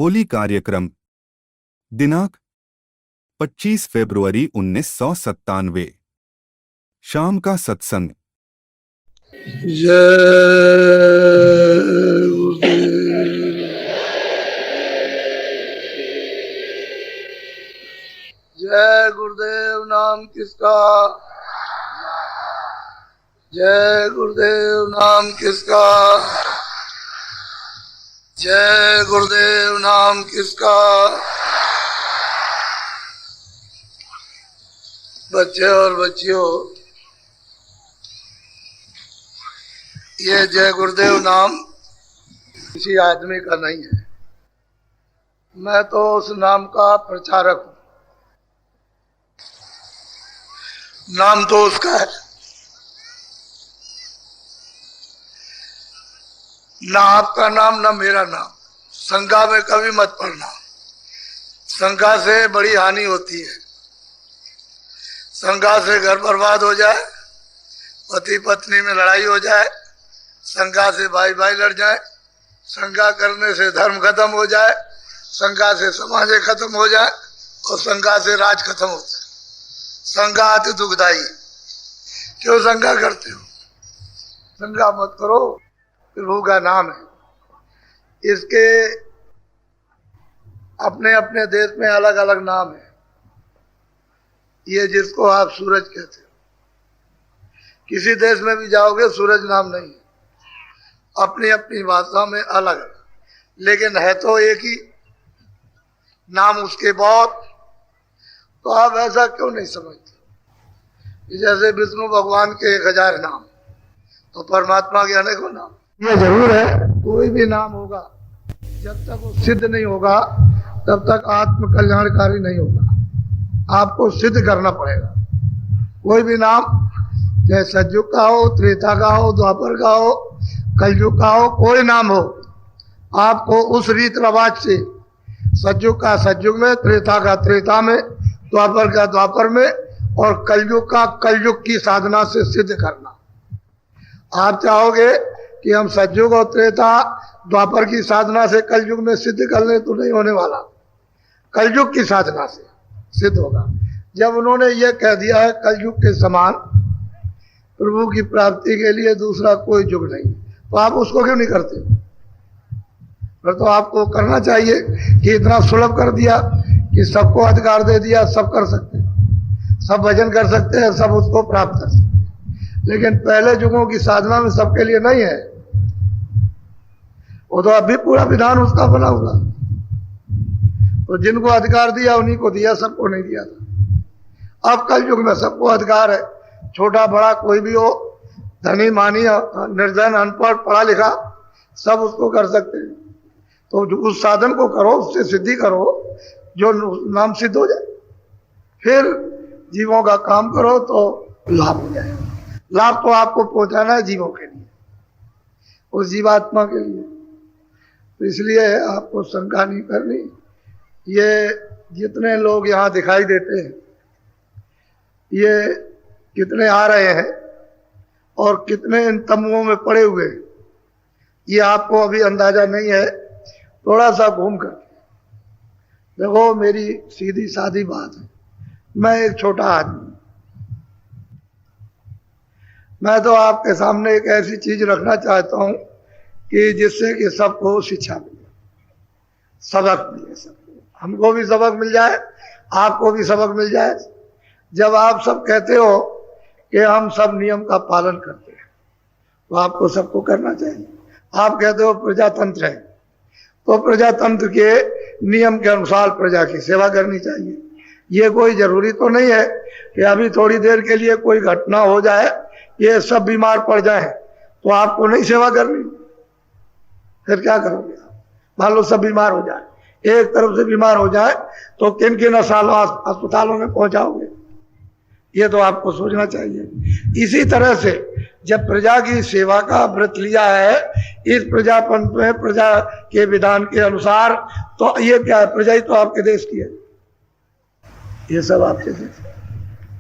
होली कार्यक्रम दिनांक 25 फरवरी 1997 शाम का सत्संग। जय गुरुदेव। जय गुरुदेव नाम किसका, जय गुरुदेव नाम किसका, जय गुरुदेव नाम किसका। बच्चे और बच्चियों, ये जय गुरुदेव नाम किसी आदमी का नहीं है। मैं तो उस नाम का प्रचारक हूं। नाम तो उसका है, ना आपका नाम ना मेरा नाम। शंका में कभी मत पड़ना, शंका से बड़ी हानि होती है। शंका से घर बर्बाद हो जाए, पति पत्नी में लड़ाई हो जाए, शंका से भाई भाई लड़ जाए, शंका करने से धर्म खत्म हो जाए, शंका से समाज खत्म हो जाए और शंका से राज खत्म हो जाए। शंका अति दुखदाई। क्यों शंका करते हो? शंका मत करो, प्रभु का नाम है। इसके अपने अपने देश में अलग अलग नाम है। ये जिसको आप सूरज कहते हो, किसी देश में भी जाओगे सूरज नाम नहीं है, अपनी अपनी भाषा में अलग है, लेकिन है तो एक ही नाम उसके बहुत। तो आप ऐसा क्यों नहीं समझते? जैसे विष्णु भगवान के 1000 नाम, तो परमात्मा के अनेकों नाम। ये जरूर है, कोई भी नाम होगा जब तक वो सिद्ध नहीं होगा तब तक आत्म कल्याणकारी नहीं होगा। आपको सिद्ध करना पड़ेगा। कोई भी नाम, चाहे सतयुग का हो, त्रेता का हो, द्वापर का हो, कलयुग का हो, कोई नाम हो, आपको उस रीत रिवाज से सतयुग का सतयुग में, त्रेता का त्रेता में, द्वापर का द्वापर में और कलयुग का कलयुग की साधना से सिद्ध करना। आप चाहोगे कि हम सतयुग और त्रेता द्वापर की साधना से कलयुग में सिद्ध कर लें, तो नहीं होने वाला। कलयुग की साधना से सिद्ध होगा। जब उन्होंने ये कह दिया है कलयुग के समान प्रभु की प्राप्ति के लिए दूसरा कोई युग नहीं, तो आप उसको क्यों नहीं करते? फिर तो आपको करना चाहिए कि इतना सुलभ कर दिया कि सबको अधिकार दे दिया, सब कर सकते हैं, सब भजन कर सकते हैं, सब उसको प्राप्त कर सकते हैं। लेकिन पहले युगों की साधना में सबके लिए नहीं है। वो तो अभी पूरा विधान उसका बना हुआ, तो जिनको अधिकार दिया उन्हीं को दिया, सबको नहीं दिया था। अब कल युग में सबको अधिकार है, छोटा बड़ा कोई भी हो, धनी मानी निर्धन अनपढ़ पढ़ा लिखा, सब उसको कर सकते हैं। तो उस साधन को करो, उससे सिद्धि करो जो नाम सिद्ध हो जाए, फिर जीवों का काम करो तो लाभ हो जाए। लाभ तो आपको पहुंचाना है जीवों के लिए, उस जीवात्मा के लिए। तो इसलिए आपको शंका नहीं करनी। ये जितने लोग यहाँ दिखाई देते हैं, ये कितने आ रहे हैं और कितने इन तमुओं में पड़े हुए हैं, ये आपको अभी अंदाजा नहीं है। थोड़ा सा घूम कर देखो। मेरी सीधी सादी बात है, मैं एक छोटा आदमी, मैं तो आपके सामने एक ऐसी चीज रखना चाहता हूं कि जिससे कि सबको शिक्षा मिले, सबक मिले, सबको, हमको भी सबक मिल जाए, आपको भी सबक मिल जाए। जब आप सब कहते हो कि हम सब नियम का पालन करते हैं, तो आपको सबको करना चाहिए। आप कहते हो प्रजातंत्र है, तो प्रजातंत्र के नियम के अनुसार प्रजा की सेवा करनी चाहिए। ये कोई जरूरी तो नहीं है कि अभी थोड़ी देर के लिए कोई घटना हो जाए, ये सब बीमार पड़ जाए तो आपको नहीं सेवा करनी, फिर क्या करोगे आप? मान लो सब बीमार हो जाए, एक तरफ से बीमार हो जाए, तो किन किन अस्पतालों में पहुंचाओगे? ये तो आपको सोचना चाहिए। इसी तरह से जब प्रजा की सेवा का व्रत लिया है इस प्रजापन में, प्रजा के विधान के अनुसार, तो ये क्या है? प्रजा ही तो आपके देश की है, ये सब आपके देश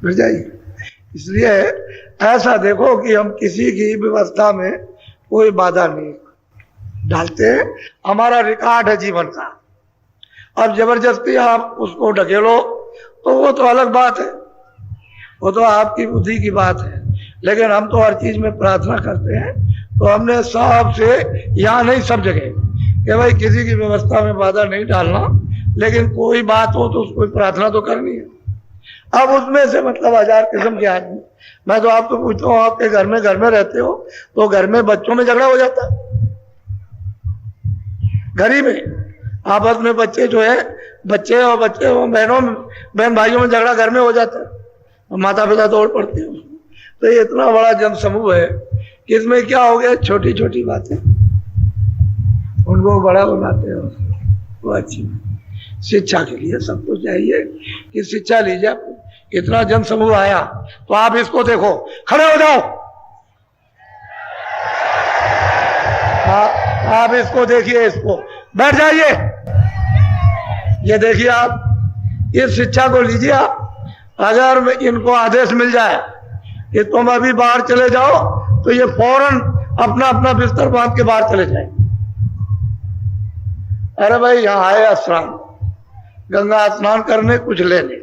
प्रजा ही। इसलिए ऐसा देखो कि हम किसी की व्यवस्था में कोई बाधा नहीं डालते हैं। हमारा रिकॉर्ड है जीवन का, अब जबरदस्ती आप उसको ढकेलो तो वो तो अलग बात है, वो तो आपकी बुद्धि की बात है। लेकिन हम तो हर चीज में प्रार्थना करते हैं, तो हमने सबसे, यहाँ नहीं सब जगह, कि भाई किसी की व्यवस्था में बाधा नहीं डालना, लेकिन कोई बात हो तो उसको प्रार्थना तो करनी है। अब उसमें से मतलब 1000 किस्म के आदमी, मैं तो आपको पूछता हूँ, आपके घर में रहते हो तो घर में बच्चों में झगड़ा हो जाता है, घर ही में आपस में बच्चे जो है, बच्चे और बहनों में, बहन भाइयों में झगड़ा घर में हो जाता है, माता पिता तोड़ पड़ते हैं। तो ये इतना बड़ा जन समूह है कि इसमें क्या हो गया, छोटी छोटी बातें उनको बड़ा बनाते हैं। वो अच्छी शिक्षा के लिए सबको चाहिए कि शिक्षा लीजिए। इतना जन समूह आया तो आप इसको देखो, खड़े हो जाओ, आप इसको देखिए, इसको बैठ जाइए, ये देखिए आप इस शिक्षा को लीजिए। आप अगर इनको आदेश मिल जाए कि तुम अभी बाहर चले जाओ तो ये फौरन अपना अपना बिस्तर बांध के बाहर चले जाए। अरे भाई यहाँ आए स्नान, गंगा स्नान करने, कुछ लेने,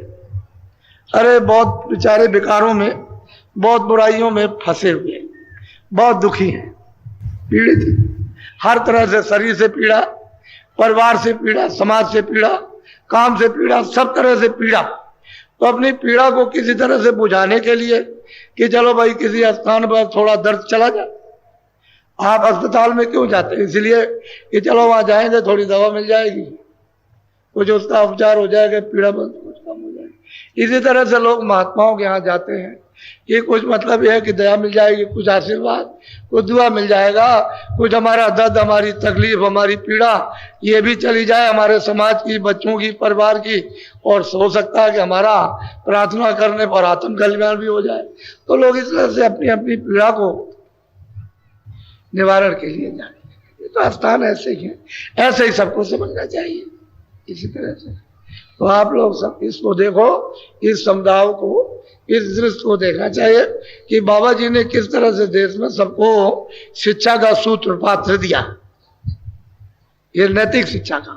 अरे बहुत बेचारे विकारों में, बहुत बुराइयों में फंसे हुए, बहुत दुखी हैं, पीड़ित हैं, हर तरह से, शरीर से पीड़ा, परिवार से पीड़ा, समाज से पीड़ा, काम से पीड़ा, सब तरह से पीड़ा। तो अपनी पीड़ा को किसी तरह से बुझाने के लिए कि चलो भाई किसी स्थान पर थोड़ा दर्द चला जाए। आप अस्पताल में क्यों जाते हैं? इसलिए कि चलो वहां जाएंगे, थोड़ी दवा मिल जाएगी, कुछ उसका उपचार हो जाएगा, पीड़ा बंद कुछ कम हो जाएगी। इसी तरह से लोग महात्माओं के यहाँ जाते हैं कि कुछ मतलब यह है कि दया मिल जाएगी, कुछ आशीर्वाद, कुछ दुआ मिल जाएगा, कुछ हमारा दर्द, हमारी तकलीफ, हमारी पीड़ा ये भी चली जाए, हमारे समाज की, बच्चों की, परिवार की, और हो सकता है कि हमारा प्रार्थना करने पर आत्म कल्याण भी हो जाए। तो लोग इस तरह से अपनी अपनी पीड़ा को निवारण के लिए जाए। ये तो स्थान ऐसे ही है, ऐसे ही सबको समझना चाहिए। इसी तरह से तो आप लोग सब इसको देखो, इस समुदाय को, इस दृश्य को देखना चाहिए कि बाबा जी ने किस तरह से देश में सबको शिक्षा का सूत्रपात्र दिया, ये नैतिक शिक्षा का,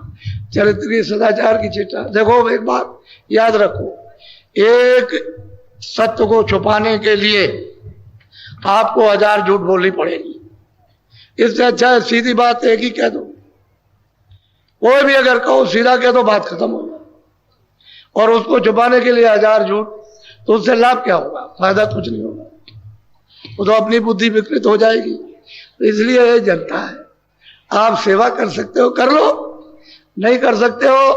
चरित्रीय सदाचार की शिक्षा। देखो एक बात याद रखो, एक सत्य को छुपाने के लिए आपको 1000 झूठ बोलनी पड़ेगी। इससे अच्छा है सीधी बात एक ही कह दो, कोई भी अगर कहो सीधा कह दो, बात खत्म हो जाए। और उसको छुपाने के लिए 1000 झूठ, तो उससे लाभ क्या होगा? फायदा कुछ नहीं होगा, वो तो अपनी बुद्धि विकृत हो जाएगी। तो इसलिए ये जनता है, आप सेवा कर सकते हो कर लो, नहीं कर सकते हो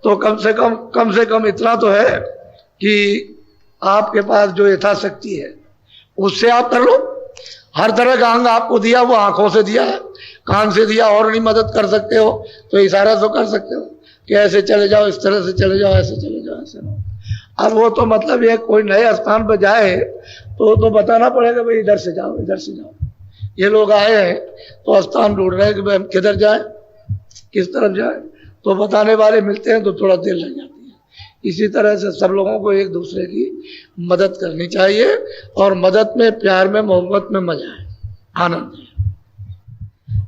तो कम से कम इतना तो है कि आपके पास जो यथाशक्ति है उससे आप कर लो। हर तरह का अंग आपको दिया, वो आंखों से दिया है, कान से दिया, और नहीं मदद कर सकते हो तो इशारा तो कर सकते हो कि ऐसे चले जाओ, इस तरह से चले जाओ, ऐसे चले जाओ, ऐसे ना। अब वो तो मतलब ये कोई नए स्थान पर जाए तो बताना पड़ेगा भाई इधर से जाओ, इधर से जाओ। ये लोग आए हैं तो स्थान ढूंढ रहे हैं कि भाई हम किधर जाए, किस तरफ जाए, तो बताने वाले मिलते हैं तो थोड़ा देर लग जाती है। इसी तरह से सब लोगों को एक दूसरे की मदद करनी चाहिए, और मदद में, प्यार में, मोहब्बत में मजा है, आनंद है।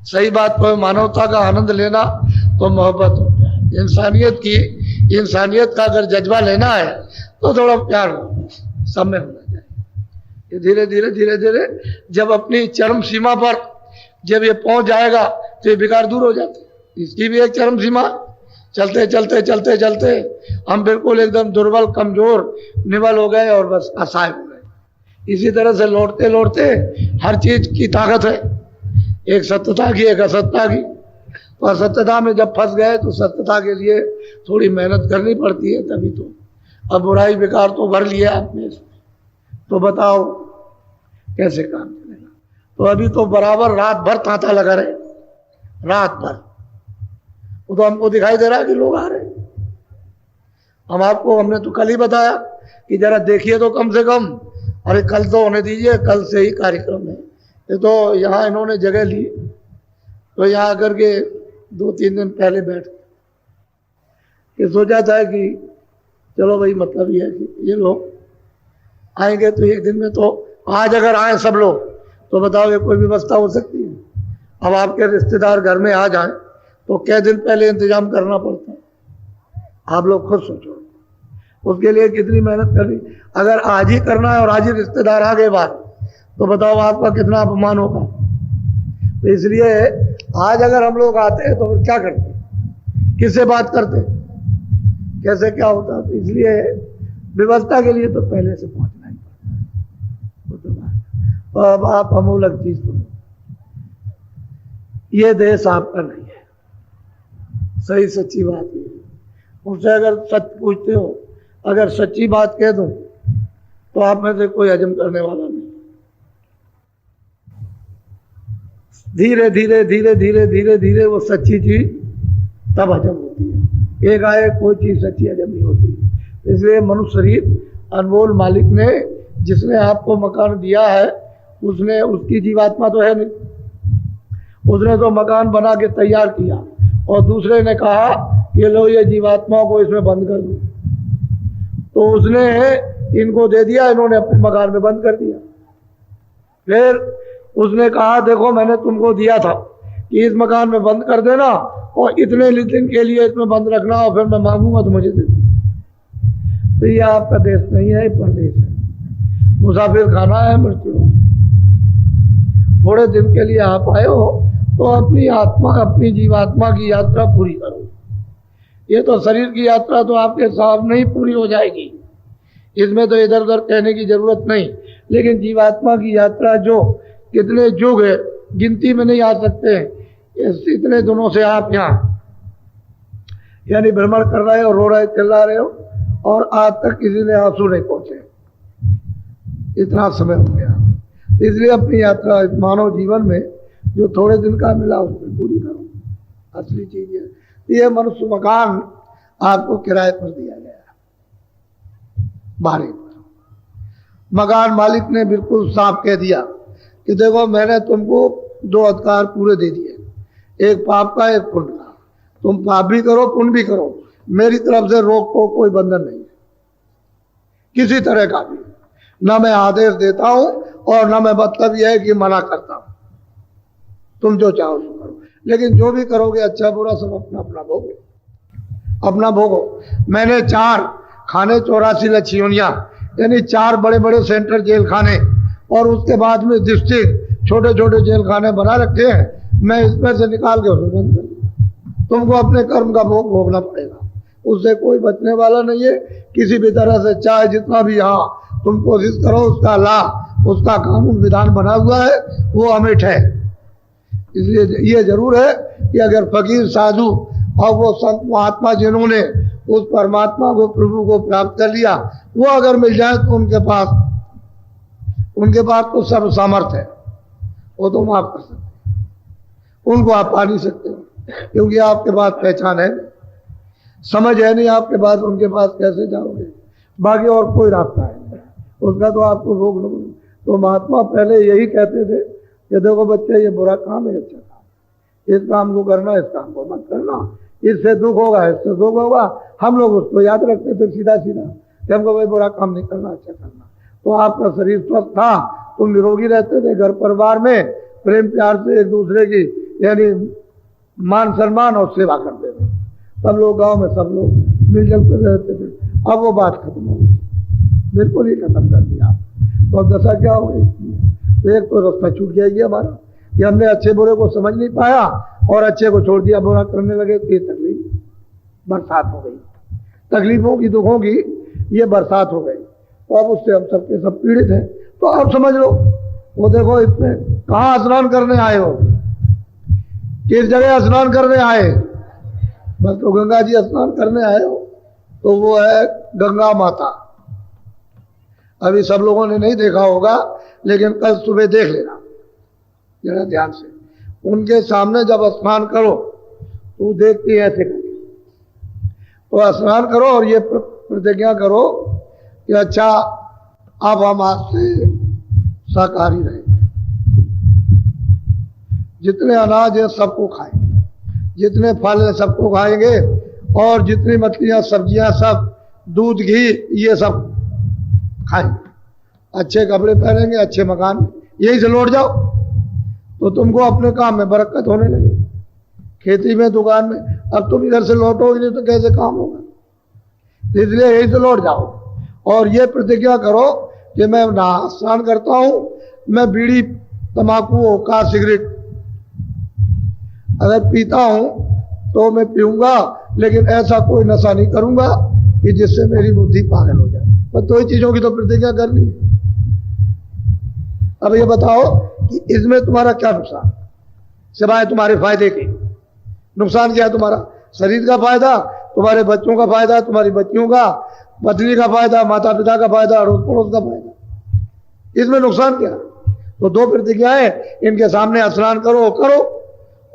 सही बात पर मानवता का आनंद लेना तो मोहब्बत हो, प्यार, इंसानियत का अगर जज्बा लेना है तो थोड़ा प्यार हो, सब में होना चाहिए। ये धीरे धीरे जब अपनी चरम सीमा पर जब ये पहुंच जाएगा तो ये विकार दूर हो जाते हैं। इसकी भी एक चरम सीमा, चलते हम बिल्कुल एकदम दुर्बल, कमजोर, निबल हो गए और बस असहाय हो गए। इसी तरह से लौटते हर चीज की ताकत है, एक सत्यता की, एक असत्यता की। तो असत्यता में जब फंस गए तो सत्यता के लिए थोड़ी मेहनत करनी पड़ती है, तभी तो। अब बुराई विकार तो भर लिया आपने, तो बताओ कैसे काम चलेगा? तो अभी तो बराबर रात भर तांता लगा रहे, रात भर। वो तो हमको दिखाई दे रहा है कि लोग आ रहे हैं। हमने तो कल ही बताया कि जरा देखिए तो कम से कम, अरे कल तो होने दीजिए, कल से ही कार्यक्रम है। ये तो यहाँ इन्होंने जगह ली, तो यहाँ आकर के 2-3 दिन पहले बैठ के सोचा था कि चलो भाई, मतलब ये है कि ये लोग आएंगे तो एक दिन में, तो आज अगर आए सब लोग तो बताओ ये कोई व्यवस्था हो सकती है? अब आपके रिश्तेदार घर में आ जाएं तो कै दिन पहले इंतजाम करना पड़ता है। आप लोग खुद सोचो, उसके लिए कितनी मेहनत करनी। अगर आज ही करना है और आज ही रिश्तेदार आ गए बाहर, तो बताओ आपका कितना अपमान होगा। तो इसलिए आज अगर हम लोग आते हैं तो फिर क्या करते, किससे बात करते, कैसे क्या होता। तो इसलिए व्यवस्था के लिए तो पहले से पहुंचना ही पड़ता है। तो अब आप अमूलक चीज सुनो, ये देश आपका नहीं है, सही सच्ची बात है। मुझसे अगर सच पूछते हो, अगर सच्ची बात कह दूं तो आप में से कोई हजम करने वाला नहीं। धीरे धीरे धीरे धीरे धीरे धीरे वो सच्ची चीज तब हजम होती है। एक आए कोई चीज सच्ची हजम नहीं होती। इसलिए मनुष्य शरीर अनमोल मालिक ने, जिसने आपको मकान दिया है, उसने, उसकी जीवात्मा तो है नहीं, उसने तो मकान बना के तैयार किया और दूसरे ने कहा कि लो ये जीवात्माओं को इसमें बंद कर दो, तो उसने इनको दे दिया, इन्होंने अपने मकान में बंद कर दिया। फिर उसने कहा देखो मैंने तुमको दिया था कि इस मकान में बंद कर देना और इतने दिन के लिए इसमें बंद रखना, और फिर मैं मांगूंगा तो मुझे दे देना। तो ये आपका देश नहीं है, परदेश है, मुसाफिर खाना है, मृत्यु। थोड़े दिन के लिए आप आए हो तो अपनी आत्मा, अपनी जीवात्मा की यात्रा पूरी करो। ये तो शरीर की यात्रा तो आपके सामने ही पूरी हो जाएगी, इसमें तो इधर उधर कहने की जरूरत नहीं। लेकिन जीवात्मा की यात्रा जो कितने युग है, गिनती में नहीं आ सकते हैं, इतने दिनों से आप यहाँ यानी भ्रमण कर रहे हो, रो रहे, चिल्ला रहे हो, और आज तक किसी ने आंसू नहीं पहुंचे, इतना समय हो गया। इसलिए अपनी यात्रा मानव जीवन में जो थोड़े दिन का मिला उसमें पूरी करो, असली चीज है। ये मनुष्य मकान आपको किराए पर दिया गया है, भाड़े पर। मकान मालिक ने बिल्कुल साफ कह दिया कि देखो मैंने तुमको 2 अधिकार पूरे दे दिए, एक पाप का, एक पुण्य का। तुम पाप भी करो, पुण्य भी करो, मेरी तरफ से रोक को कोई बंधन नहीं है किसी तरह का भी। ना मैं आदेश देता हूं और ना मैं मतलब यह है कि मना करता हूं, तुम जो चाहो सो करो, लेकिन जो भी करोगे अच्छा बुरा सब अपना अपना भोगो, अपना भोगो। मैंने 4 खाने 84 लच्छियोनियां, यानी 4 बड़े बड़े सेंट्रल जेल खाने और उसके बाद में डिस्ट्रिक्ट छोटे छोटे जेल खाने बना रखे हैं। मैं इसमें से निकाल के उसमें बंद कर दूं। तुमको अपने कर्म का भोग भोगना पड़ेगा, उससे कोई बचने वाला नहीं है किसी भी तरह से। चाहे जितना भी यहाँ तुम कोशिश करो, उसका लाभ, उसका कानून विधान बना हुआ है, वो अमिट है। इसलिए ये जरूर है कि अगर फकीर साधु और वो संत महात्मा जिन्होंने उस परमात्मा को, प्रभु को प्राप्त कर लिया, वो अगर मिल जाए तो उनके पास तो सब सामर्थ्य है, वो तो माफ कर सकते हैं, उनको आप पा नहीं सकते हो, क्योंकि आपके पास पहचान है, समझ है नहीं आपके पास, उनके पास कैसे जाओगे। बाकी और कोई रास्ता है, उसका तो आपको भोग लो। तो महात्मा पहले यही कहते थे कि देखो बच्चे, ये बुरा काम है, अच्छा काम, इस काम को करना, इस काम को मत करना, इससे दुख होगा, इससे दुख होगा। हम लोग उसको याद रखते थे सीधा सीधा कि हमको भाई बुरा काम नहीं करना, अच्छा करना। तो आपका शरीर स्वस्थ था, तुम निरोगी रहते थे, घर परिवार में प्रेम प्यार से एक दूसरे की यानी मान सम्मान और सेवा करते थे। सब लोग गांव में सब लोग मिलजुल कर रहते थे। अब वो बात खत्म हो गई, बिल्कुल ही खत्म कर दिया। तो अब दशा क्या हो गई? तो एक तो रास्ता छूट गया ये हमारा कि हमने अच्छे बुरे को समझ नहीं पाया और अच्छे को छोड़ दिया, बुरा करने लगे। तो ये तकलीफ बरसात हो गई, तकलीफों की, दुखों की ये बरसात हो गई। तो अब उससे हम सबके सब पीड़ित हैं। तो अब समझ लो, वो देखो इतने कहाँ स्नान करने आए हो, किस जगह स्नान करने आए? बस तो गंगा जी स्नान करने आए हो, तो वो है गंगा माता। अभी सब लोगों ने नहीं देखा होगा, लेकिन कल सुबह देख लेना जरा ध्यान से। उनके सामने जब स्नान करो तो देखती है ऐसे करके, तो स्नान करो और ये प्रतिज्ञा करो कि अच्छा अब हम आज से शाकाहारी रहेंगे, जितने अनाज है सबको खाएंगे, जितने फल है सबको खाएंगे, और जितनी मछलियां सब्जियां सब दूध घी ये सब खाएंगे, अच्छे कपड़े पहनेंगे, अच्छे मकान में, यही से लौट जाओ तो तुमको अपने काम में बरकत होने लगे, खेती में, दुकान में। अब तुम इधर से लौटोगे नहीं तो कैसे काम होगा? इसलिए यहीं से लौट जाओ और ये प्रतिज्ञा करो कि मैं स्नान करता हूं, मैं बीड़ी, तंबाकू, हुक्का, सिगरेट अगर पीता हूं तो मैं पीऊंगा, लेकिन ऐसा कोई नशा नहीं करूंगा कि जिससे मेरी बुद्धि पागल हो जाए। बस दो ही चीजों की तो प्रतिज्ञा करनी है। अब ये बताओ कि इसमें तुम्हारा क्या नुकसान, सिवाय तुम्हारे फायदे के? नुकसान क्या है तुम्हारा? शरीर का फायदा, तुम्हारे बच्चों का फायदा, तुम्हारी बच्चियों का, पत्नी का फायदा, माता पिता का फायदा, अड़ोस पड़ोस का फायदा। इसमें नुकसान क्या? तो दो प्रतिज्ञाएं, इनके सामने स्नान करो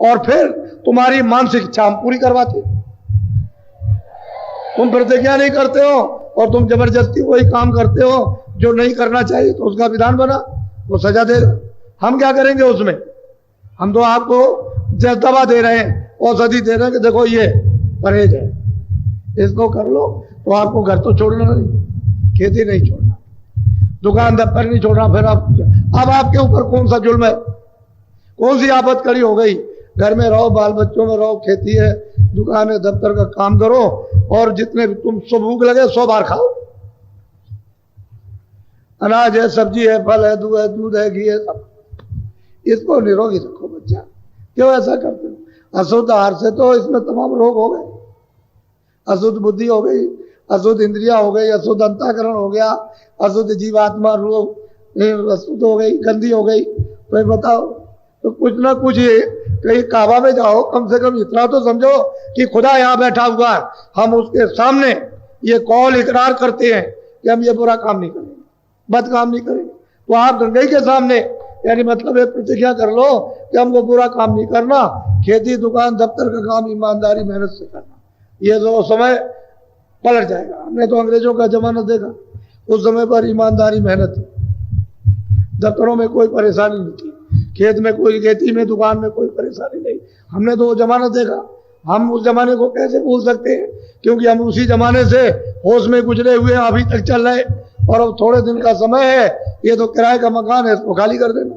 और फिर तुम्हारी मानसिक इच्छा हम पूरी करवाते। तुम प्रतिज्ञा नहीं करते हो और तुम जबरदस्ती वही काम करते हो जो नहीं करना चाहिए, तो उसका विधान बना, वो सजा देगा। हम क्या करेंगे उसमें? हम तो आपको दवा दे रहे हैं, औषधि दे रहे हैं कि देखो ये परहेज है, इसको कर लो तो आपको घर तो छोड़ना नहीं, खेती नहीं छोड़ना, दुकान दफ्तर नहीं छोड़ना। फिर अब आपके ऊपर कौन सा जुल्म है? कौन सी आफत खड़ी हो गई? घर में रहो, बाल बच्चों में रहो, खेती है, दुकान है, दफ्तर का काम करो और जितने भी तुम सो भूख लगे 100 बार खाओ। अनाज है, सब्जी है, फल है, दूध है, घी है, सब। इसको निरोगी रखो बच्चा। क्यों ऐसा करते हो? अशुद्ध आहार से तो इसमें तमाम रोग हो गए। अशुद्ध बुद्धि हो गई, अशुद्ध इंद्रिया हो गई, अशुद्ध अंतःकरण हो गया, अशुद्ध जीवात्मा रोग अशुद्ध हो गई, गंदी हो गई। तो बताओ, तो कुछ ना कुछ ये कहीं काबा में जाओ, कम से कम इतना तो समझो कि खुदा यहाँ बैठा हुआ है, हम उसके सामने ये कौल इकरार करते हैं कि हम ये बुरा काम नहीं करेंगे, बद काम नहीं करेंगे। तो आप गंगई के सामने यानी मतलब एक प्रतिज्ञा कर लो कि हमको बुरा काम नहीं करना, खेती, दुकान, दफ्तर का काम ईमानदारी, मेहनत से करना। ये जो समय पलट जाएगा। हमने तो अंग्रेजों का जमाना देखा, उस समय पर ईमानदारी, मेहनत, दफ्तरों में कोई परेशानी नहीं थी, खेत में कोई, खेती में, दुकान में कोई परेशानी नहीं। हमने तो वो जमाना देखा। हम उस जमाने को कैसे भूल सकते हैं? क्योंकि हम उसी जमाने से होश में गुजरे हुए अभी तक चल रहे। और अब थोड़े दिन का समय है, ये तो किराए का मकान है, इसको खाली कर देना।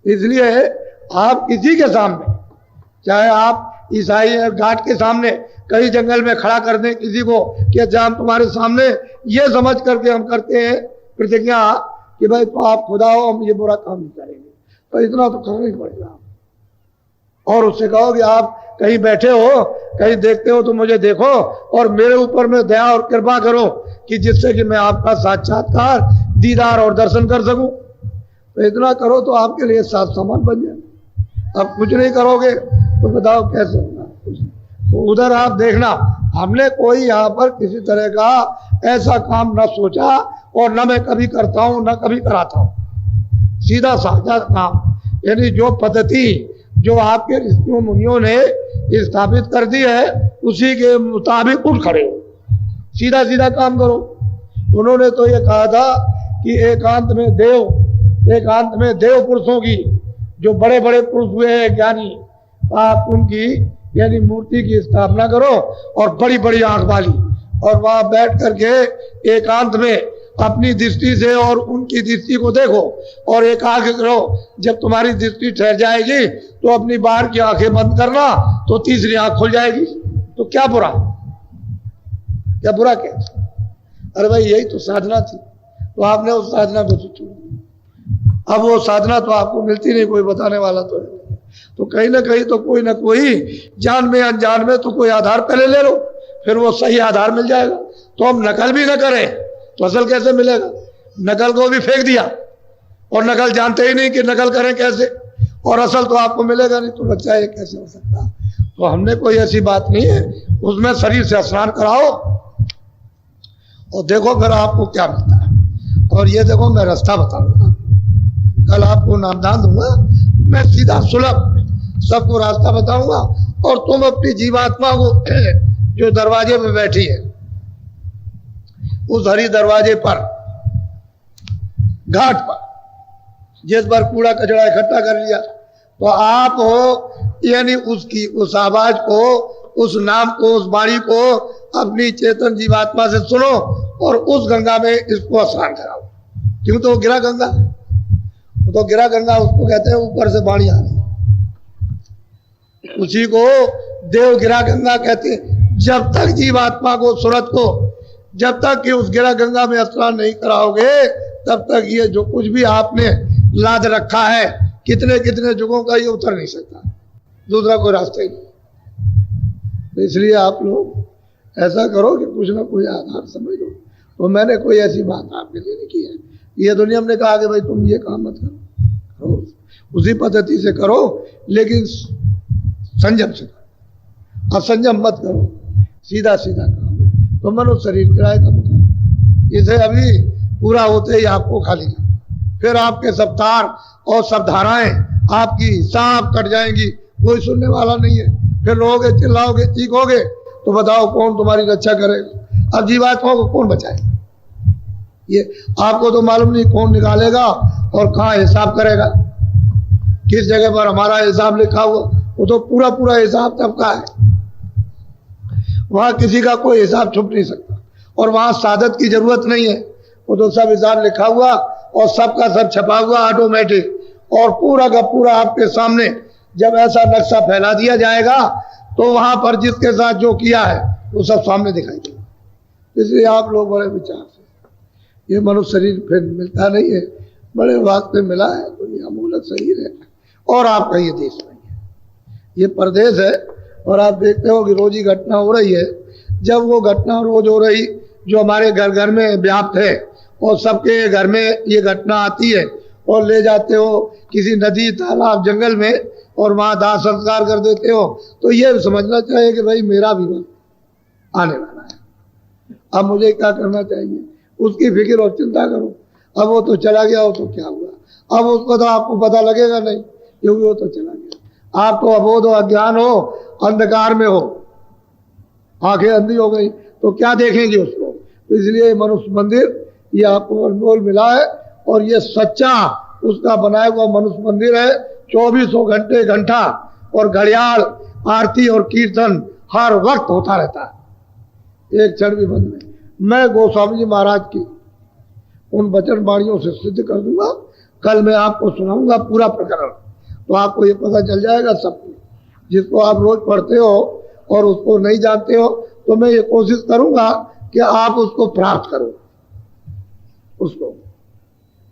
इसलिए आप किसी के सामने, चाहे आप ईसाई घाट के सामने कहीं जंगल में खड़ा कर दें किसी को कि अच्छा हम तुम्हारे सामने ये समझ करके हम करते हैं प्रतिज्ञा कि भाई तो आप खुदा हो, हम ये बुरा काम नहीं करेंगे, तो इतना तो करना ही पड़ेगा। और उससे कहो कि आप कहीं बैठे हो, कहीं देखते हो तो मुझे देखो और मेरे ऊपर में दया और कृपा करो कि जिससे कि मैं आपका साक्षात्कार, दीदार और दर्शन कर सकूं। तो इतना करो तो आपके लिए साथ सामान बन जाए। अब कुछ नहीं करोगे तो बताओ कैसे होगा? तो उधर आप देखना, हमने कोई यहाँ पर किसी तरह का ऐसा काम न सोचा और न मैं कभी करता हूँ, न कभी कराता हूँ। सीधा साधा काम, यानी जो पद्धति जो आपके ऋषियों मुनियों ने स्थापित कर दी है उसी के मुताबिक उठ खड़े हो, सीधा सीधा काम करो। उन्होंने तो ये कहा था कि एकांत में देव पुरुषों की, जो बड़े बड़े पुरुष हुए हैं ज्ञानी, आप उनकी यानी मूर्ति की स्थापना करो और बड़ी बड़ी आंख वाली, और वहां बैठ करके एकांत में अपनी दृष्टि से और उनकी दृष्टि को देखो और एकाग्र करो। जब तुम्हारी दृष्टि ठहर जाएगी तो अपनी बाहर की आंखें बंद करना, तो तीसरी आंख खुल जाएगी। तो क्या बुरा क्या? अरे भाई यही तो साधना थी, तो आपने उस साधना को छोड़ दिया। अब वो साधना तो आपको मिलती नहीं, कोई बताने वाला तो है। तो कहीं ना कहीं तो कोई ना कोई जान में अनजान में तो कोई आधार पहले ले लो, फिर वो सही आधार मिल जाएगा। तो हम नकल भी ना करें तो असल कैसे मिलेगा? नकल को भी फेंक दिया और नकल जानते ही नहीं कि नकल करें कैसे, और असल तो आपको मिलेगा नहीं, तो बच्चा ये कैसे हो सकता? तो हमने कोई ऐसी बात नहीं है, उसमें शरीर से स्नान कराओ और देखो फिर आपको क्या मिलता है। और ये देखो मैं रास्ता बताऊंगा, कल आपको नामदान दूंगा, मैं सीधा सुलभ सबको रास्ता बताऊंगा। और तुम अपनी जीवात्मा को जो दरवाजे में बैठी है, उस हरी दरवाजे पर, घाट पर, जिस पर कूड़ा कचरा इकट्ठा कर लिया, तो आप हो यानी उसकी उस आवाज को, उस नाम को, उस वाणी को अपनी चेतन जीवात्मा से सुनो और उस गंगा में इसको स्नान कराओ। क्यों? तो गिरा गंगा, तो गिरा गंगा उसको कहते हैं, ऊपर से वाणी आ रही, उसी को देव गिरा गंगा कहते हैं। जब तक जीवात्मा को, सूरत को, जब तक कि उस गिरा गंगा में स्नान नहीं कराओगे, तब तक ये जो कुछ भी आपने लाद रखा है, कितने कितने जुगों का, ये उतर नहीं सकता, दूसरा कोई रास्ता ही नहीं। तो इसलिए आप लोग ऐसा करो कि कुछ ना कुछ आधार समझ लो। तो मैंने कोई ऐसी बात आपके लिए नहीं की है। ये दुनिया में कहा कि भाई तुम ये काम मत करो, उसी पद्धति से करो, लेकिन संयम से करो, असंयम मत करो, सीधा सीधा काम है। तो मनुष्य शरीर किराए का मकान, इसे अभी पूरा होते ही आपको खाली करना, फिर आपके सब तार और सब धाराएं आपकी सांप कट जाएंगी, कोई सुनने वाला नहीं है। फिर रोगे, चिल्लाओगे, चीखोगे, तो बताओ कौन तुम्हारी रक्षा करेगा? अब जीवात्मा को कौन बचाएगा? ये आपको तो मालूम नहीं कौन निकालेगा और कहाँ हिसाब करेगा, किस जगह पर हमारा हिसाब लिखा हुआ, वो तो पूरा पूरा हिसाब सबका है। वहां किसी का कोई हिसाब छुप नहीं सकता, और वहां सादत की जरूरत नहीं है, वो तो सब हिसाब लिखा हुआ और सबका सब छपा हुआ ऑटोमेटिक, और पूरा का पूरा आपके सामने जब ऐसा नक्शा फैला दिया जाएगा तो वहां पर जिसके साथ जो किया है वो सब सामने दिखाई देगा। इसलिए आप लोग बड़े विचार से, ये मनुष्य शरीर फिर मिलता नहीं है, बड़े वक्त पे मिला है, तो ये अमूलक शरीर है, और आपका ये देश नहीं है, ये परदेश है। और आप देखते हो कि रोज ही घटना हो रही है। जब वो घटना रोज हो रही जो हमारे घर घर में व्याप्त है, और सबके घर में ये घटना आती है, और ले जाते हो किसी नदी, तालाब, जंगल में, और वहां दाह संस्कार कर देते हो, तो ये समझना चाहिए कि भाई मेरा भी वक्त आने वाला है, अब मुझे क्या करना चाहिए, उसकी फिक्र और चिंता करो। अब वो तो चला गया, हो तो क्या हुआ, अब उसको तो आपको पता लगेगा नहीं, क्योंकि वो तो चला गया। आप तो अबोध हो, अज्ञान हो, अंधकार में हो, आंखें अंधी हो गई, तो क्या देखेंगे उसको। तो इसलिए मनुष्य मंदिर ये आपको अनमोल मिला है, और ये सच्चा उसका बनाया हुआ मनुष्य मंदिर है। 24 घंटे घंटा और घड़ियाल, आरती और कीर्तन हर वक्त होता रहता है, एक क्षण भी बंद नहीं। मैं गोस्वामी जी महाराज की उन वचन वाणियों से सिद्ध कर दूंगा, कल मैं आपको सुनाऊंगा पूरा प्रकरण, तो आपको ये पता चल जाएगा सब कुछ। जिसको आप रोज पढ़ते हो और उसको नहीं जानते हो, तो मैं ये कोशिश करूंगा कि आप उसको प्राप्त करो,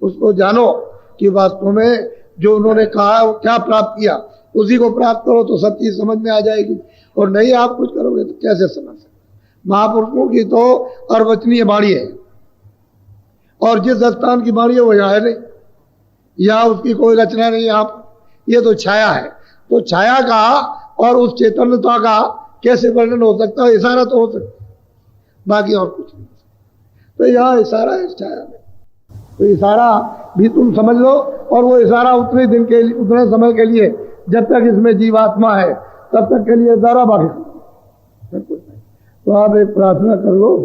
उसको जानो कि वास्तव में जो उन्होंने कहा वो क्या प्राप्त किया, उसी को प्राप्त करो तो सब चीज समझ में आ जाएगी। और नहीं आप कुछ करोगे तो कैसे समझ सकते। महापुरुषों की तो अर्वचनीय वाणी है, और जिस स्थान की वाणी है वो यहाँ है नहीं, यहाँ उसकी कोई रचना नहीं। आप ये तो छाया है, तो छाया का और उस चैतन्यता का कैसे वर्णन हो सकता है? इशारा तो हो सकता है, बाकी और कुछ नहीं। तो यहाँ इशारा है छाया में, तो इशारा भी तुम समझ लो, और वो इशारा उतने दिन के लिए, उतने समय के लिए, जब तक इसमें जीवात्मा है तब तक के लिए इशारा, बाकी सब कुछ नहीं। तो आप एक प्रार्थना कर लो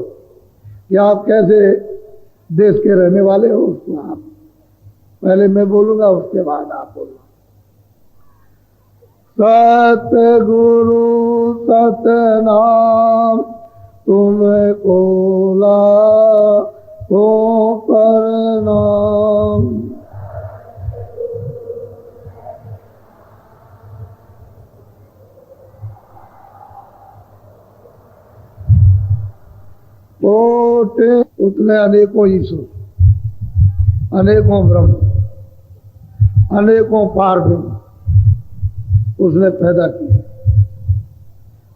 कि आप कैसे देश के रहने वाले हो, उसको आप पहले मैं बोलूंगा, उसके बाद आप बोलो। सतगुरु सतनाम तुमको लाखों प्रणाम। कोटि उतने अनेकों ईश्वर, अनेकों ब्रह्म, अनेकों पार ब्रह्म उसने पैदा किया,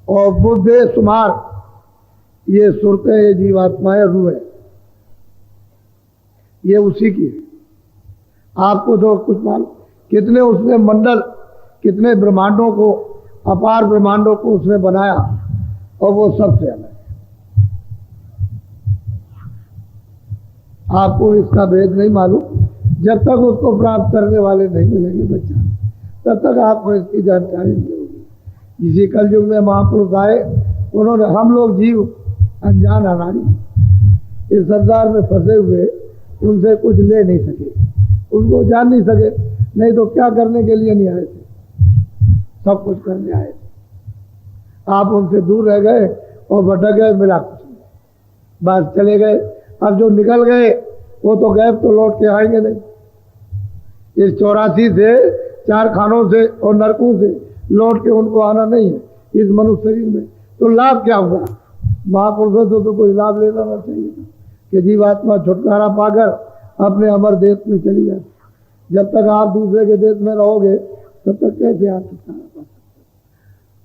और बुद्धे सुमार ये सुरते, ये जीवात्माएं, रूह है, ये उसी की है। आपको तो कुछ मालूम, कितने उसने मंडल, कितने ब्रह्मांडों को, अपार ब्रह्मांडों को उसने बनाया, और वो सबसे अलग है। आपको इसका भेद नहीं मालूम, जब तक उसको प्राप्त करने वाले नहीं मिलेंगे बच्चा, तब तक आपको इसकी जानकारी नहीं होगी। इसी कलयुग में महापुरुष आए, उन्होंने, हम लोग जीव अनजान अनाड़ी इस संसार में फंसे हुए, उनसे कुछ ले नहीं सके, उनको जान नहीं सके, नहीं तो क्या करने के लिए नहीं आए थे, सब कुछ करने आए थे। आप उनसे दूर रह गए और भटक गए, मिला कुछ नहीं, बस चले गए। अब जो निकल गए वो तो गए, तो लौट के आएंगे नहीं। इस 84 से, 4 खानों से और नरकों से लौट के उनको आना नहीं है इस मनुष्य शरीर में। तो लाभ क्या हुआ? महापुरुषों से तो कोई लाभ लेना ना चाहिए कि जीवात्मा छुटकारा पाकर अपने अमर देश में चली जाती। जब तक आप दूसरे के देश में रहोगे तब तक कैसे आप छुटकारा पा सकते?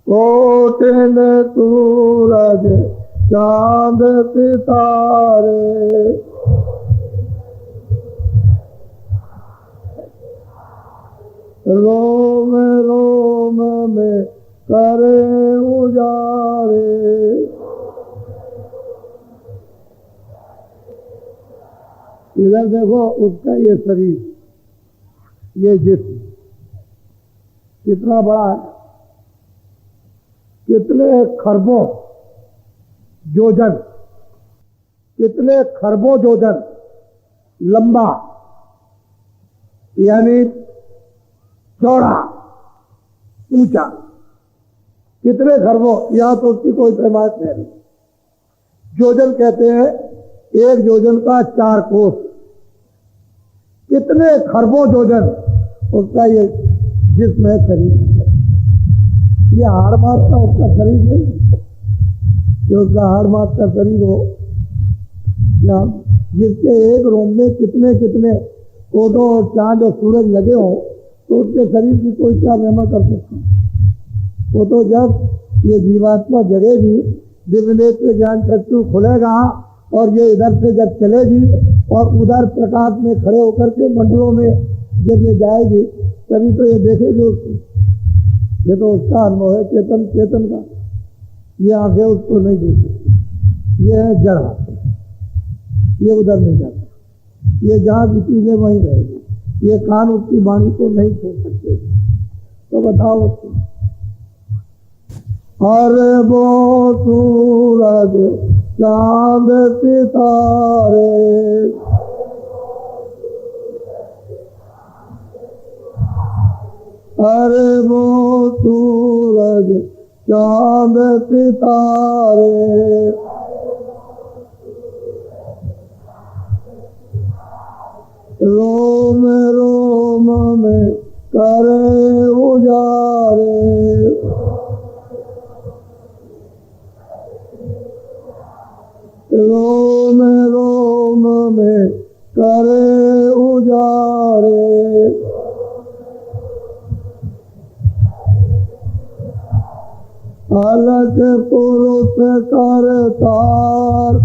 कोटिन सूरज चांद सितारे रोम रोम में करे उजारे। इधर देखो उसका ये शरीर, ये जिस्म कितना बड़ा है, कितने खरबों योजन, कितने खरबों योजन लंबा यानी चौड़ा ऊंचा, कितने खरबों, यहां तो उसकी कोई पैमाइश नहीं। योजन कहते हैं एक योजन का 4 कोस, कितने खरबों योजन उसका ये जिस्म है, शरीर। ये हाड़ मास का उसका शरीर नहीं है कि उसका हाड़ मास का शरीर हो, या जिसके एक रोम में कितने कितने कोटों और चांद और सूरज लगे हो, तो उसके शरीर की कोई क्या महिमा कर सकता है? वो तो जब ये जीवात्मा जगेगी, दिव्य नेत्र ज्ञान चक्षु खुलेगा और ये इधर से जब चलेगी और उधर प्रकाश में खड़े होकर के मंडलों में जब ये जाएगी तभी तो ये देखेगी उसको। ये तो उसका अनुभव है चेतन चेतन का। ये आंखें उसको नहीं देख सकती, ये है जड़ हाथ, ये उधर नहीं जाता। ये जहाँ की चीजें वहीं रहेगी। ये कान उसकी वाणी को नहीं छोड़ सकते। तो बताओ उसको। अरे वो सूरज चांद सितारे अरे वो सूरज चांद सितारे रोम रोम में करे उजारे रोम रोम में करे उजारे अलग पुरुष कर तार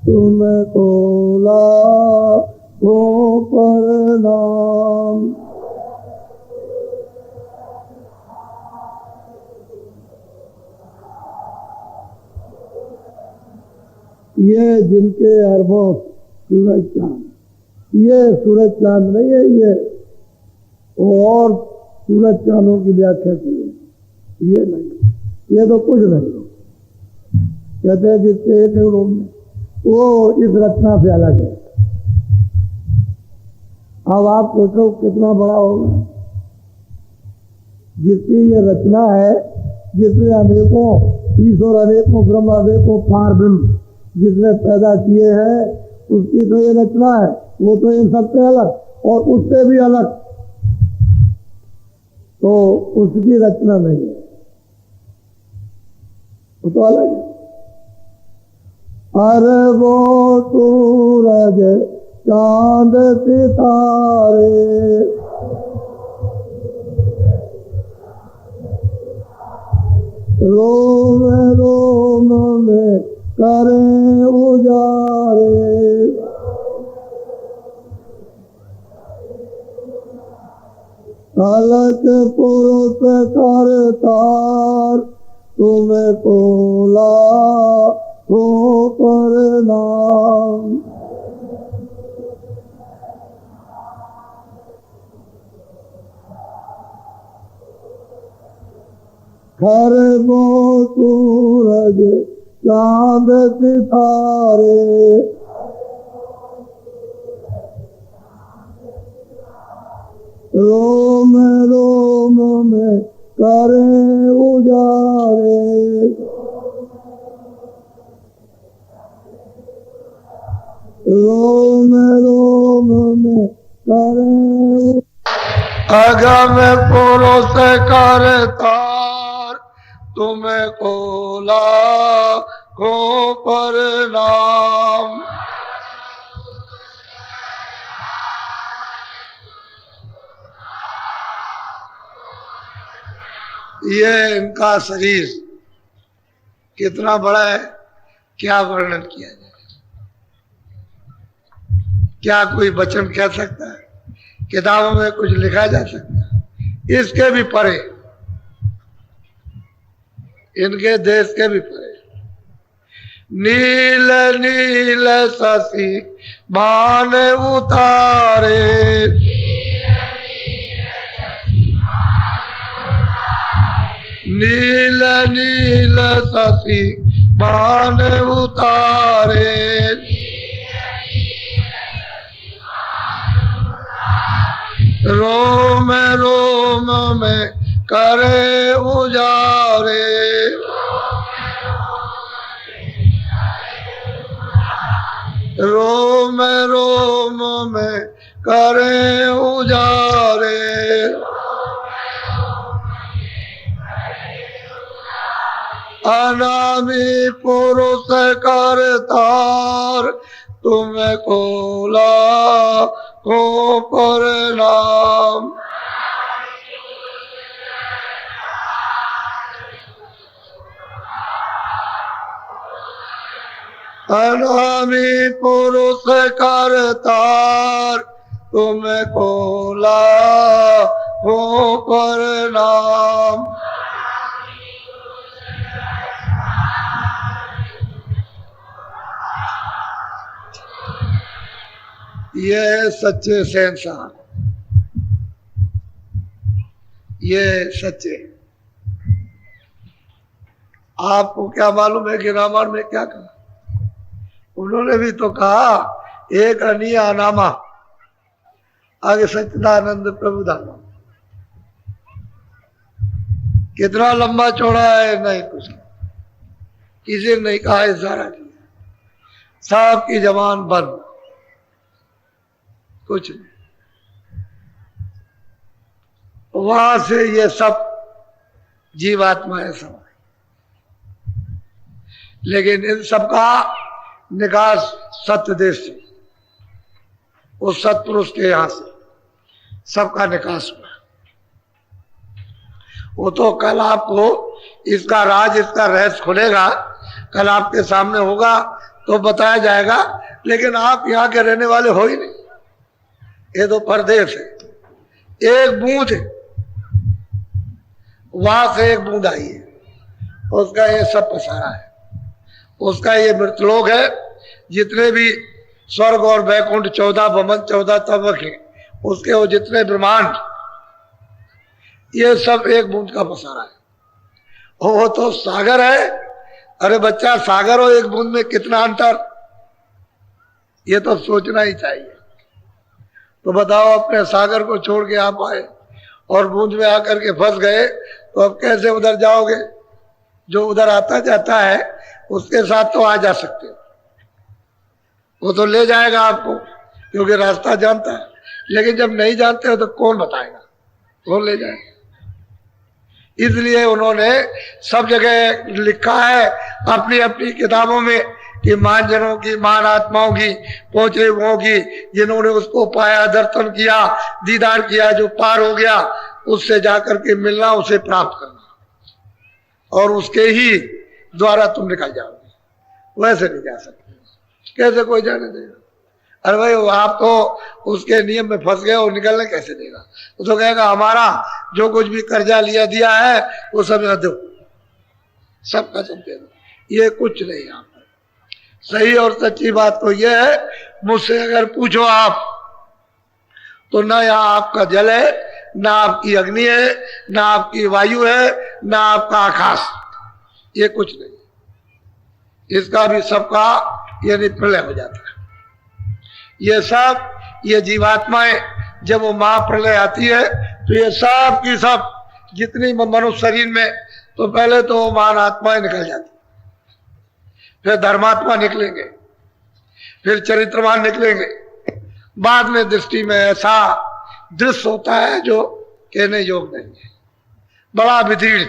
तुमको लाखों प्रणाम। ये जिनके अरबों सूरज चांद, ये सूरज चांद नहीं है, ये और सूरज चांदों की व्याख्या की है, ये नहीं, ये तो कुछ नहीं। कहते हैं जिसके एक रूम में, वो इस रचना से अलग है। अब आप सोचो कितना बड़ा होगा। जिसकी ये रचना है, जिसमें अनेकों ईश्वर, अनेकों ब्रह्म, अनेकों पार ब्रह्म जिसने पैदा किए हैं, उसकी तो ये रचना है। वो तो इन सबसे अलग और उससे भी अलग, तो उसकी रचना नहीं है, वो तो अलग है। अरे वो सूरज चांद सितारे रोम रोम में करे उजारे अलग पुरुष कर तार तुम्हें को लाखों प्रणाम। घर वो सूरज चांद सितारे रोम रोम में करे उजारे रोम रोम में करे अगम पुरुष कर तार तुमको लाखों प्रणाम। ये इनका शरीर कितना बड़ा है, क्या वर्णन किया जाए, क्या कोई वचन कह सकता है, किताबों में कुछ लिखा जा सकता है। इसके भी परे, इनके देश के भी परे। नील नील शशि बाण उतारे, नील नील शशि बाण उतारे, रोम रोम में करे उजारे, रोम रोम में करे उजारे। अनामी पुरुष करतार, तुमको लाखों प्रणाम। अनामी पुरुष करतार, तुमको लाखों प्रणाम। ये सच्चे शहंशाह, ये सच्चे। आपको क्या मालूम है कि रामायण में क्या कहा? उन्होंने भी तो कहा एक अनिया अनामा, आगे सच्चिदानंद प्रभु धामा। कितना लंबा चौड़ा है, नहीं कुछ किसी ने नहीं कहा, इशारा किया, साहब की जबान बंद, कुछ नहीं। वहां से ये सब जीवात्माएं समाये, लेकिन इन सबका निकास सत्य देश से, उस सत्पुरुष के यहां से सबका निकास हुआ। वो तो कल आपको इसका राज, इसका रहस्य खुलेगा, कल आपके सामने होगा तो बताया जाएगा। लेकिन आप यहाँ के रहने वाले हो ही नहीं, ये तो परदेश है। एक बूंद है, वहां से एक बूंद आई है, उसका ये सब पसारा है, उसका ये मृतलोक है। जितने भी स्वर्ग और वैकुंठ 14 भवन 14 तबक है, उसके वो जितने ब्रह्मांड, ये सब एक बूंद का पसारा है। वो तो सागर है। अरे बच्चा, सागर और एक बूंद में कितना अंतर, ये तो सोचना ही चाहिए। तो बताओ, अपने सागर को छोड़ के आप आए और बूंद में आकर के फंस गए, तो अब कैसे उधर जाओगे? जो उधर आता जाता है उसके साथ तो आ जा सकते हो, वो तो ले जाएगा आपको, क्योंकि रास्ता जानता है। लेकिन जब नहीं जानते हो तो कौन बताएगा, कौन ले जाएगा? इसलिए उन्होंने सब जगह लिखा है अपनी अपनी किताबों में कि मान जनों की, मान आत्माओं की, पहुंचे हुओं की, जिन्होंने उसको पाया, दर्शन किया, दीदार किया, जो पार हो गया, उससे जाकर के मिलना, उसे प्राप्त करना, और उसके ही द्वारा तुम निकल जाओगे। वैसे नहीं जा सकते, कैसे कोई जाने देगा? अरे भाई, आप तो उसके नियम में फंस गए और निकलने कैसे देगा? वो तो कहेगा हमारा जो कुछ भी कर्जा लिया दिया है वो सब यहाँ दो, सबका सब दे दो। ये कुछ नहीं यहाँ पर। सही और सच्ची बात तो ये है, मुझसे अगर पूछो आप, तो ना यहाँ आपका जल है, ना आपकी अग्नि है, ना आपकी वायु है, ना आपका आकाश, ये कुछ नहीं। इसका भी सबका ये प्रलय हो जाता है। ये सब, ये जीवात्माएं जब वो महाप्रलय आती है, तो ये सब की सब जितनी मनुष्य शरीर में, तो पहले तो महान आत्माएं निकल जाती, फिर धर्मात्मा निकलेंगे, फिर चरित्रवान निकलेंगे। बाद में दृष्टि में ऐसा दृश्य होता है जो कहने योग्य नहीं है, बड़ा विधीर्ण।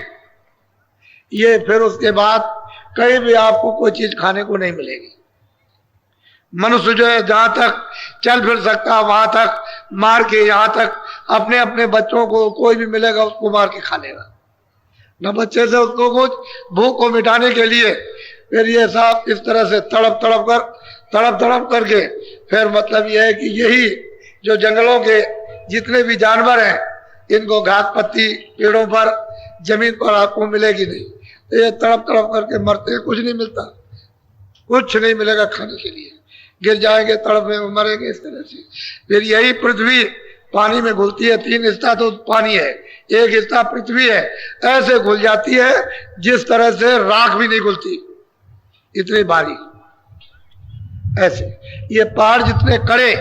ये फिर उसके बाद कहीं भी आपको कोई चीज खाने को नहीं मिलेगी। मनुष्य जो है जहां तक चल फिर सकता वहां तक मार के, यहां तक अपने अपने बच्चों को कोई भी मिलेगा उसको मार के खा लेगा, न बच्चे से उसको कुछ भूख को मिटाने के लिए। फिर ये सब इस तरह से तड़प तड़प करके फिर मतलब ये है कि यही जो जंगलों के जितने भी जानवर हैं इनको घास पत्ती पेड़ों पर जमीन पर आपको मिलेगी नहीं, तो ये तड़प करके मरते हैं, कुछ नहीं मिलता, कुछ नहीं मिलेगा खाने के लिए, गिर जाएंगे तड़प में मरेंगे इस तरह से। फिर यही पृथ्वी पानी में घुलती है, 3 हिस्सा तो पानी है, 1 हिस्सा पृथ्वी है, ऐसे घुल जाती है जिस तरह से राख भी नहीं घुलती, इतनी भारी। ऐसे ये पहाड़ जितने कड़े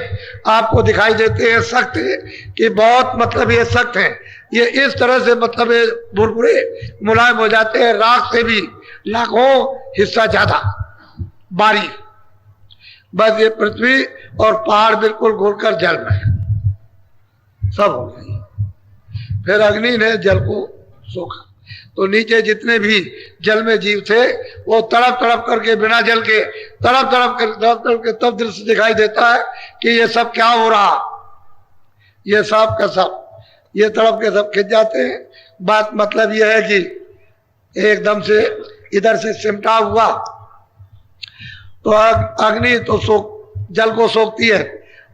आपको दिखाई देते हैं, सख्त है कि बहुत मतलब ये सख्त हैं, ये इस तरह से मतलब ये भुरभुरे मुलायम हो जाते हैं, राख से भी लाखों हिस्सा ज्यादा भारी। बस ये पृथ्वी और पहाड़ बिल्कुल घुलकर जल में सब हो गई। फिर अग्नि ने जल को सोखा, तो नीचे जितने भी जल में जीव थे वो तड़प करके बिना जल के तड़प करके तब दृश्य दिखाई देता है कि ये सब क्या हो रहा। ये सब का सब ये तड़प के सब खिंच जाते हैं। बात मतलब ये है कि एकदम से इधर से सिमटा हुआ तो अग्नि तो जल को सोखती है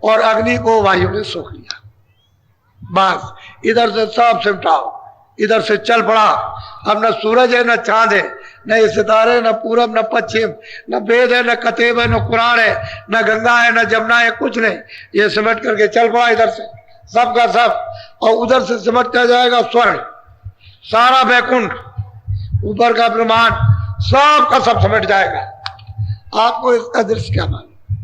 और अग्नि को वायु ने सोख लिया। बस इधर से सब सिमटाओ, इधर से चल पड़ा। अब न सूरज है, न चांद है, न ये सितारे, न पूरब, न पश्चिम, न वेद है, न कतेब है, न कुरान है, न गंगा है, न जमुना है, कुछ नहीं। ये सिमट करके चल पड़ा इधर से सब का सब, और उधर से सिमटता जाएगा स्वर्ण, सारा वैकुंठ, ऊपर का ब्रह्मांड, सब का सब सिमट जाएगा। आपको इसका दृश्य क्या मालूम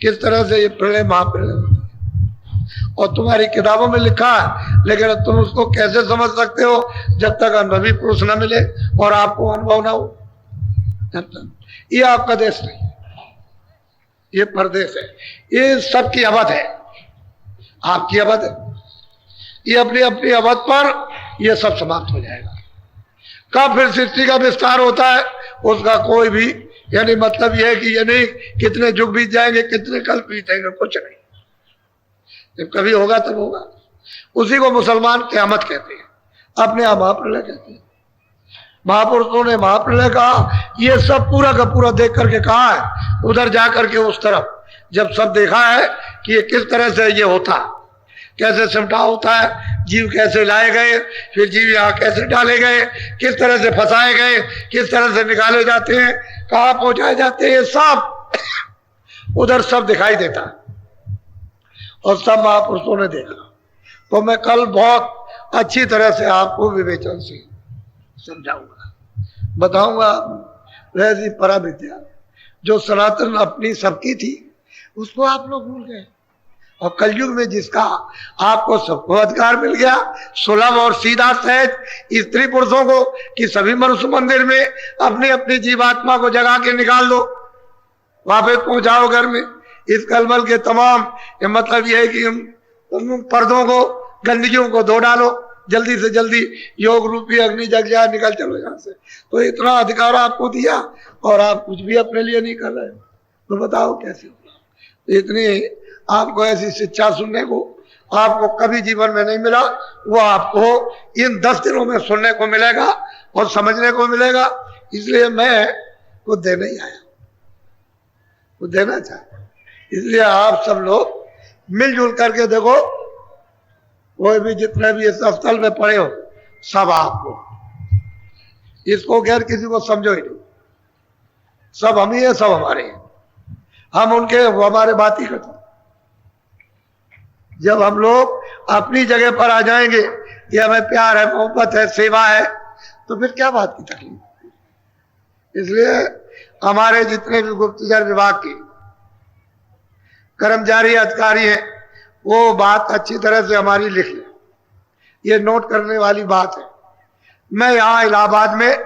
किस तरह से ये प्रलय महाप्रलय होती है, और तुम्हारी किताबों में लिखा है, लेकिन तुम उसको कैसे समझ सकते हो जब तक अनुभवी पुरुष न मिले और आपको अनुभव ना हो। जब तक ये आपका देश नहीं, ये परदेश है, ये सबकी अवध है, आपकी अवध है। ये अपनी अपनी अवध पर ये सब समाप्त हो जाएगा। कब फिर सृष्टि का विस्तार होता है उसका कोई भी यानी मतलब यह है कि ये नहीं कितने युग बीत जाएंगे, कितने कल बीतेंगे, कुछ नहीं। जब कभी होगा तब होगा। उसी को मुसलमान क़यामत कहते हैं, अपने आप महाप्रलय कहते हैं। महापुरुषों ने महाप्रलय कहा, ये सब पूरा का पूरा देख करके कहा है। उधर जा करके उस तरफ जब सब देखा है कि ये किस तरह से ये होता, कैसे सिमटा होता है, जीव कैसे लाए गए, फिर जीव यहाँ कैसे डाले गए, किस तरह से फंसाए गए, किस तरह से निकाले जाते हैं, कहाँ पहुंचाए जाते हैं, सब उधर सब दिखाई देता है और सब महापुरुषों ने देखा। तो मैं कल बहुत अच्छी तरह से आपको विवेचन से समझाऊंगा, बताऊंगा। वैसी पराविद्या जो सनातन अपनी सबकी थी उसको आप लोग भूल गए, और कलयुग में जिसका आपको सबको अधिकार मिल गया, सुलभ और सीधा सहज स्त्री पुरुषों को कि सभी मनुष्य मंदिर में अपनी अपनी जीवात्मा को जगा के निकाल दो, वापस पहुंचाओ घर में। इस कलमल के तमाम मतलब यह है कि तुम पर्दों को, गंदगियों को धो डालो, जल्दी से जल्दी योग रूपी अग्नि जग जाए, निकल चलो यहाँ से। तो इतना अधिकार आपको दिया और आप कुछ भी अपने लिए नहीं कर रहे हो, तो बताओ कैसे होगा। इतनी आपको ऐसी शिक्षा सुनने को आपको कभी जीवन में नहीं मिला, वो आपको इन 10 दिनों में सुनने को मिलेगा और समझने को मिलेगा। इसलिए मैं कुछ देने ही आया, कुछ देना चाहता। इसलिए आप सब लोग मिलजुल करके देखो, कोई भी जितने भी इस स्थल में पड़े हो सब आपको, इसको गैर किसी को समझो ही नहीं, सब हम ही है, सब हमारे हैं, हम उनके वो हमारे बात ही करते। जब हम लोग अपनी जगह पर आ जाएंगे कि हमें प्यार है, मोहब्बत है, सेवा है, तो फिर क्या बात की तकलीफ। इसलिए हमारे जितने भी गुप्तचर विभाग के कर्मचारी अधिकारी हैं वो बात अच्छी तरह से हमारी लिख लें, ये नोट करने वाली बात है। मैं यहाँ इलाहाबाद में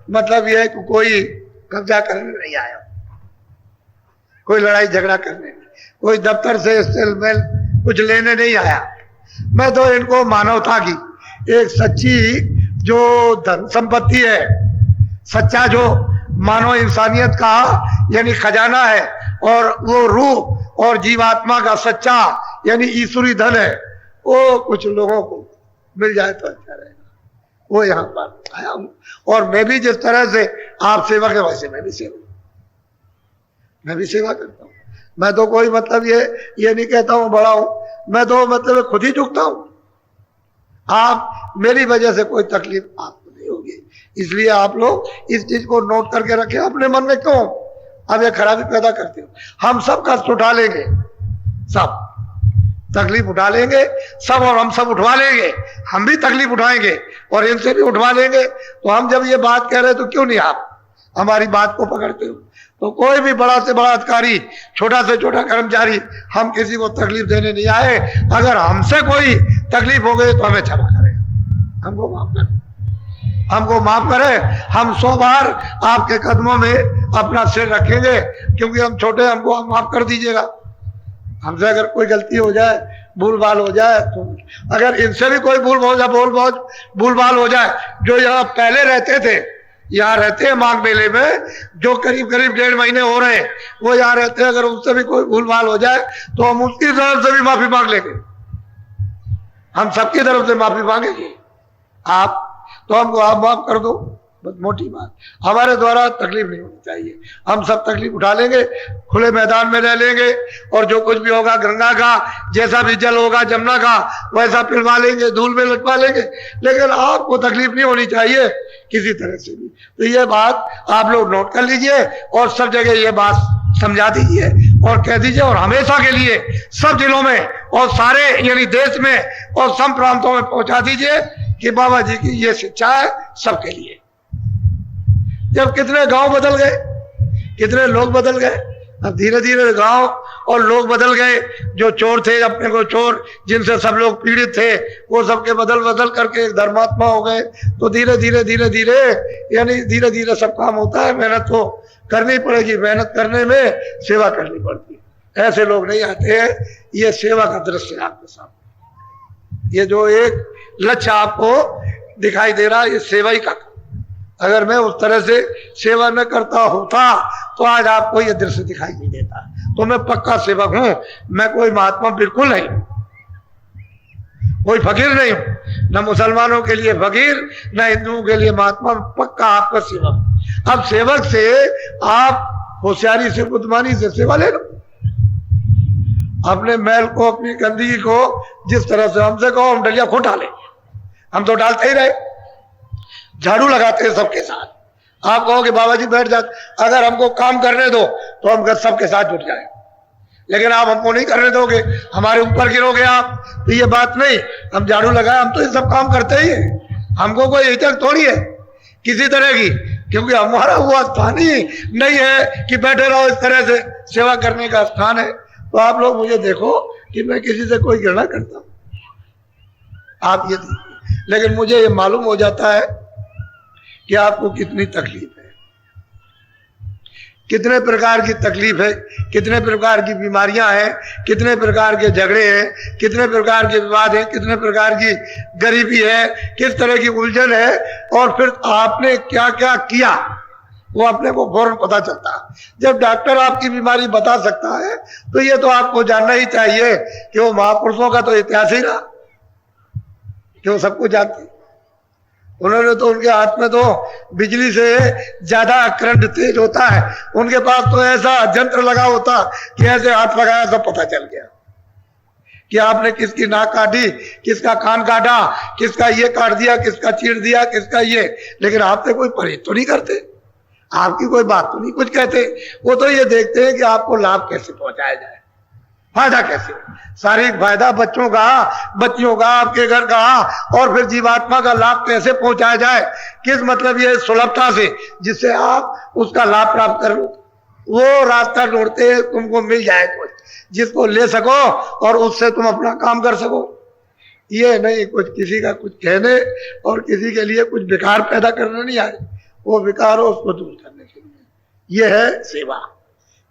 मतलब यह है कि कोई कब्जा करने नहीं आया, कोई लड़ाई झगड़ा करने, कोई दफ्तर से सेल मेल कुछ लेने नहीं आया। मैं तो इनको मानवता की एक सच्ची जो धन संपत्ति है सच्चा जो मानव इंसानियत का यानी खजाना है और वो रूह और जीवात्मा का सच्चा यानी ईश्वरी धन है, वो कुछ लोगों को मिल जाए तो अच्छा रहेगा। वो यहाँ पर आया हूं और मैं भी जिस तरह से आप सेवक है वैसे मैं भी सेवा करता हूँ। मैं तो कोई मतलब ये नहीं कहता हूं बड़ा हूं, मैं तो मतलब खुद ही झुकता हूं। आप मेरी वजह से कोई तकलीफ आपको नहीं होगी, इसलिए आप लोग इस चीज को नोट करके रखें अपने मन में। क्यों अब ये खराबी पैदा करते हो? हम सब कष्ट उठा लेंगे, सब तकलीफ उठा लेंगे सब, और हम सब उठवा लेंगे, हम भी तकलीफ उठाएंगे और इनसे भी उठवा लेंगे। तो हम जब ये बात कह रहे हैं तो क्यों नहीं आप हमारी बात को पकड़ते हो? तो कोई भी बड़ा से बड़ा अधिकारी, छोटा से छोटा कर्मचारी, हम किसी को तकलीफ देने नहीं आए। अगर हमसे कोई तकलीफ हो गई तो हमें क्षमा करें, हमको माफ करें, हमको माफ करें। हम 100 बार आपके कदमों में अपना सिर रखेंगे, क्योंकि हम छोटे, हमको आप माफ कर दीजिएगा। हमसे अगर कोई गलती हो जाए, भूल भाल हो जाए, तो अगर इनसे भी कोई भूल भाल हो जाए, जो यहाँ पहले रहते थे, यहाँ रहते हैं माघ मेले में, जो करीब 1.5 महीने हो रहे हैं वो यहाँ रहते हैं, अगर उनसे भी कोई भूल भाल हो जाए तो हम उसकी तरफ से भी माफी मांग लेंगे, हम सबकी तरफ से माफी मांगेंगे। आप तो हमको आप माफ कर दो, बस मोटी बात। हमारे द्वारा तकलीफ नहीं होनी चाहिए, हम सब तकलीफ उठा लेंगे, खुले मैदान में रह लेंगे, और जो कुछ भी होगा गंगा का जैसा भी जल होगा, जमुना का वैसा पिलवा लेंगे, धूल में लटवा लेंगे, लेकिन आपको तकलीफ नहीं होनी चाहिए किसी तरह से भी। तो ये बात आप लोग नोट कर लीजिए और सब जगह ये बात समझा दीजिए और कह दीजिए, और हमेशा के लिए सब जिलों में और सारे यानी देश में और सब प्रांतों में पहुंचा दीजिए कि बाबा जी की ये शिक्षा है सबके लिए। जब कितने गांव बदल गए, कितने लोग बदल गए, अब धीरे धीरे गांव और लोग बदल गए। जो चोर थे, अपने को चोर जिनसे सब लोग पीड़ित थे, वो सबके बदल करके धर्मात्मा हो गए। तो धीरे धीरे यानी धीरे धीरे सब काम होता है। मेहनत तो करनी पड़ेगी, मेहनत करने में सेवा करनी पड़ती है। ऐसे लोग नहीं आते हैं। ये सेवा का दृश्य है आपके सामने, ये जो एक लक्ष्य आपको दिखाई दे रहा है, ये सेवा ही का। अगर मैं उस तरह से सेवा न करता होता तो आज आपको ये दृश्य दिखाई नहीं देता। तो मैं पक्का सेवक हूं, मैं कोई महात्मा बिल्कुल नहीं, कोई फकीर नहीं हूं, न मुसलमानों के लिए फकीर, न हिंदुओं के लिए महात्मा, पक्का आपका सेवक। अब सेवक से आप होशियारी से, बुद्धिमानी से सेवा ले लो। अपने मैल को, अपनी गंदगी को जिस तरह से हमसे कहो हम डलिया खोटा ले, हम तो डालते ही रहे, झाड़ू लगाते हैं सबके साथ। आप कहो कि बाबा जी बैठ जाते, अगर हमको काम करने दो तो हम सबके साथ जुट जाए, लेकिन आप हमको नहीं करने दोगे, हमारे ऊपर गिरोगे आप, तो ये बात नहीं। हम झाड़ू लगाए, हम तो ये सब काम करते ही हैं, हमको कोई हिचक थोड़ी है किसी तरह की, क्योंकि हमारा वो स्थान ही नहीं है कि बैठे रहो, इस तरह से सेवा करने का स्थान है। तो आप लोग मुझे देखो कि मैं किसी से कोई घृणा करता हूं, आप ये देखिए, लेकिन मुझे ये मालूम हो जाता है कि आपको कितनी तकलीफ है, कितने प्रकार की तकलीफ है, कितने प्रकार की बीमारियां हैं, कितने प्रकार के झगड़े हैं, कितने प्रकार के विवाद हैं, कितने प्रकार की गरीबी है, किस तरह की उलझन है, और फिर आपने क्या क्या किया वो अपने को फौरन पता चलता है। जब डॉक्टर आपकी बीमारी बता सकता है तो ये तो आपको जानना ही चाहिए कि वो महापुरुषों का तो इतिहास ही रहा, कि वो सब कुछ जानते। उन्होंने तो, उनके हाथ में तो बिजली से ज्यादा करंट तेज होता है, उनके पास तो ऐसा यंत्र लगा होता कि ऐसे हाथ लगाया सब पता चल गया कि आपने किसकी नाक काटी, किसका कान काटा, किसका ये काट दिया, किसका चीर दिया, किसका ये। लेकिन आपसे कोई परहेज तो नहीं करते, आपकी कोई बात तो नहीं कुछ कहते, वो तो ये देखते हैं कि आपको लाभ कैसे पहुंचाया जाए, फायदा कैसे, शारीरिक फायदा, बच्चों का, बच्चियों का, आपके घर का, और फिर जीवात्मा का लाभ कैसे पहुंचाया जाए, किस मतलब ये सुलभता से जिससे आप उसका लाभ प्राप्त कर लो। वो रास्ता ढूंढते हैं तुमको मिल जाए कुछ जिसको ले सको और उससे तुम अपना काम कर सको। ये नहीं कुछ किसी का कुछ कहने और किसी के लिए कुछ विकार पैदा करना नहीं आए, वो विकार हो उसको दूर करने के लिए। ये है सेवा,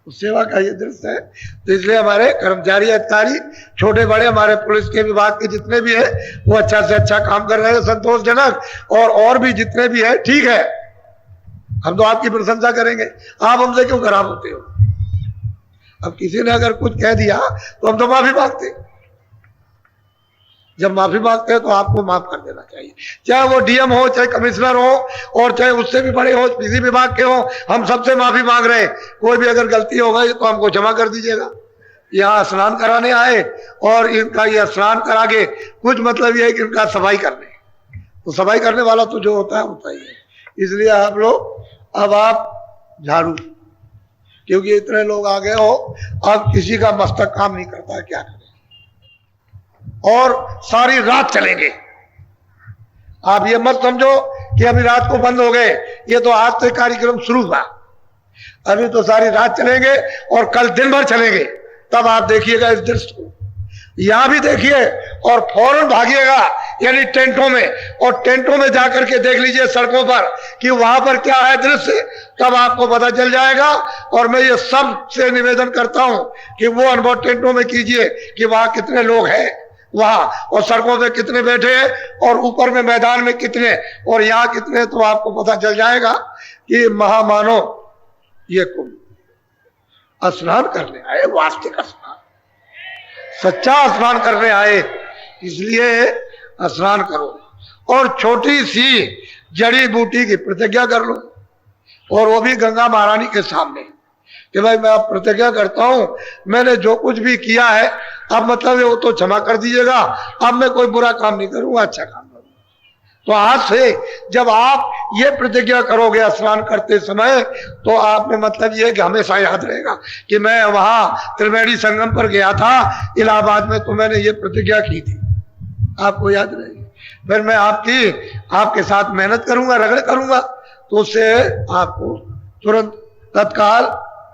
उस सेवा का ये दृश्य है। तो इसलिए हमारे कर्मचारी, अधिकारी, छोटे बड़े, हमारे पुलिस के विभाग के जितने भी है वो अच्छा से अच्छा काम कर रहे हैं, संतोषजनक, और भी जितने भी है ठीक है। हम तो आपकी प्रशंसा करेंगे, आप हमसे क्यों खराब होते हो? अब किसी ने अगर कुछ कह दिया तो हम तो माफी मांगते। जब माफी मांगते हैं तो आपको माफ कर देना चाहिए, चाहे वो डीएम हो, चाहे कमिश्नर हो, और चाहे उससे भी बड़े हो, किसी विभाग के हो, हम सबसे माफी मांग रहे हैं। कोई भी अगर गलती हो गई तो हमको क्षमा कर दीजिएगा। यहाँ स्नान कराने आए और इनका ये स्नान करा के कुछ मतलब ये है कि इनका सफाई करने, तो सफाई करने वाला तो जो होता है इसलिए आप लोग अब आप झाड़ू, क्योंकि इतने लोग आ गए हो, अब किसी का मस्तक काम नहीं करता, क्या करें? और सारी रात चलेंगे। आप ये मत समझो कि अभी रात को बंद हो गए, ये तो आज से कार्यक्रम शुरू हुआ, अभी तो सारी रात चलेंगे और कल दिन भर चलेंगे। तब आप देखिएगा इस दृश्य को, यहां भी देखिए और फौरन भागिएगा, यानी टेंटों में, और टेंटों में जाकर के देख लीजिए सड़कों पर कि वहां पर क्या है दृश्य, तब आपको पता चल जाएगा। और मैं ये सबसे निवेदन करता हूं कि वो अनुभव टेंटों में कीजिए कि वहां कितने लोग हैं वहां, और सड़कों पे कितने बैठे हैं, और ऊपर में मैदान में कितने, और यहाँ कितने, तो आपको पता चल जाएगा कि महामानव ये कुंभ स्नान करने आए, वास्तविक स्नान, सच्चा स्नान करने आए, इसलिए स्नान करो। और छोटी सी जड़ी बूटी की प्रतिज्ञा कर लो, और वो भी गंगा महारानी के सामने कि भाई मैं अब प्रतिज्ञा करता हूं, मैंने जो कुछ भी किया है अब मतलब वो तो क्षमा कर दीजिएगा, अब मैं कोई बुरा काम नहीं करूंगा, अच्छा काम करूंगा। तो आज से जब आप ये प्रतिज्ञा करोगे स्नान करते समय, तो आप में मतलब ये कि हमेशा याद रहेगा कि मैं वहां त्रिवेणी संगम पर गया था इलाहाबाद में, तो मैंने ये प्रतिज्ञा की थी, आपको याद रहेगी। फिर मैं आपके साथ मेहनत करूंगा, रगड़ करूंगा, तो उससे आपको तुरंत तत्काल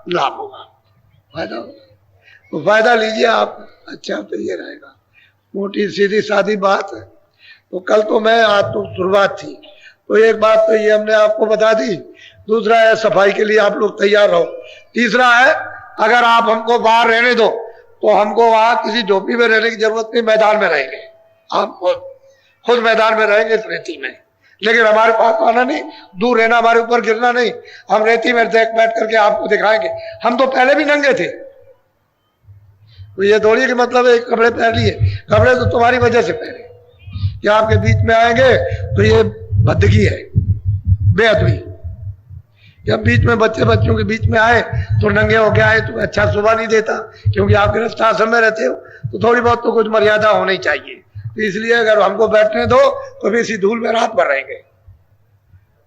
लाभ होगा, फायदा होगा। तो फायदा लीजिए आप, अच्छा तो ये रहेगा। मोटी सीधी सादी बात है। तो कल तो मैं, आज तो शुरुआत थी, तो एक बात तो ये हमने आपको बता दी। दूसरा है सफाई के लिए आप लोग तैयार रहो। तीसरा है अगर आप हमको बाहर रहने दो तो हमको वहां किसी झोपड़ी में रहने की जरूरत नहीं, मैदान में रहेंगे, आप खुद मैदान में रहेंगे इस रेती में, लेकिन हमारे पास आना नहीं, दूर रहना, हमारे ऊपर गिरना नहीं। हम रेती में बैठ करके आपको दिखाएंगे। हम तो पहले भी नंगे थे, तो ये थोड़ी कि मतलब एक कपड़े पहन लिए, कपड़े तो तुम्हारी वजह से पहने कि आपके बीच में आएंगे तो ये बदगी है, बेअदबी। जब बीच में बच्चों के बीच में आए तो नंगे हो गए आए तो अच्छा शोभा नहीं देता, क्योंकि आप गृहस्थ आश्रम में रहते हो तो थोड़ी बहुत तो कुछ मर्यादा होनी चाहिए। तो इसलिए अगर हमको बैठने दो तो भी इसी धूल में रात भर रहेंगे।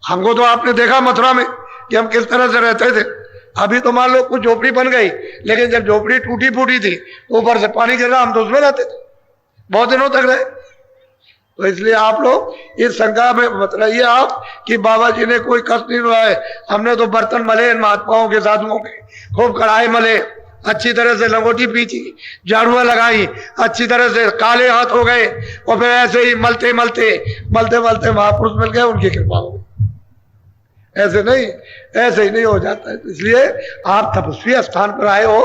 हमको तो आपने देखा मथुरा में कि हम किस तरह से रहते थे। अभी तो मान लो कुछ झोपड़ी बन गई, लेकिन जब झोपड़ी टूटी फूटी थी तो ऊपर से पानी गिर रहा, हम तो उसमें रहते थे, बहुत दिनों तक रहे। तो इसलिए आप लोग इस शंका में मत रहिए आप कि बाबा जी ने कोई कष्ट नहीं उठाए। हमने तो बर्तन मले इन महात्माओं के, साधुओं के, खूब कढ़ाई मले, अच्छी तरह से लंगोटी पीची, झाड़ुआ लगाई, अच्छी तरह से काले हाथ हो गए, और फिर ऐसे ही मलते मलते महापुरुष मिल गए, उनकी कृपा हो गई। ऐसे ही नहीं हो जाता है। तो इसलिए आप तपस्वी स्थान पर आए हो,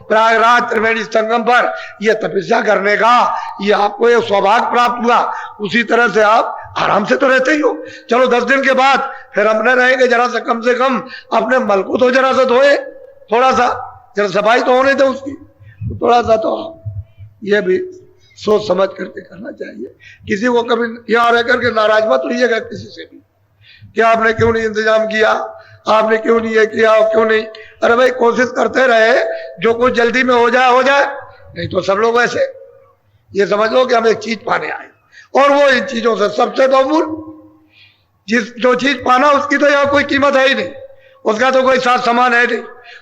प्रयागराज त्रिवेणी संगम पर यह तपस्या करने का ये आपको ये सौभाग्य प्राप्त हुआ। उसी तरह से आप आराम से तो रहते ही हो। चलो 10 दिन के बाद फिर हम न रहेंगे, जरा सा कम से कम अपने मल को तो जरा सा धोए, थोड़ा सा जरा सफाई तो होने दे उसकी, तो थोड़ा सा तो आप ये भी सोच समझ करके करना चाहिए। किसी को कभी यहाँ रह करके नाराज मत होइएगा किसी से भी कि आपने क्यों नहीं इंतजाम किया, आपने क्यों नहीं ये किया, क्यों नहीं। अरे भाई कोशिश करते रहे, जो कुछ जल्दी में हो जाए, नहीं तो सब लोग वैसे ये समझ लो कि हम एक चीज पाने आए, और वो इन चीजों से सबसे बहुमूल्य जो चीज पाना उसकी तो यहाँ कोई कीमत है ही नहीं, उसका तो कोई साथ सामान है नहीं।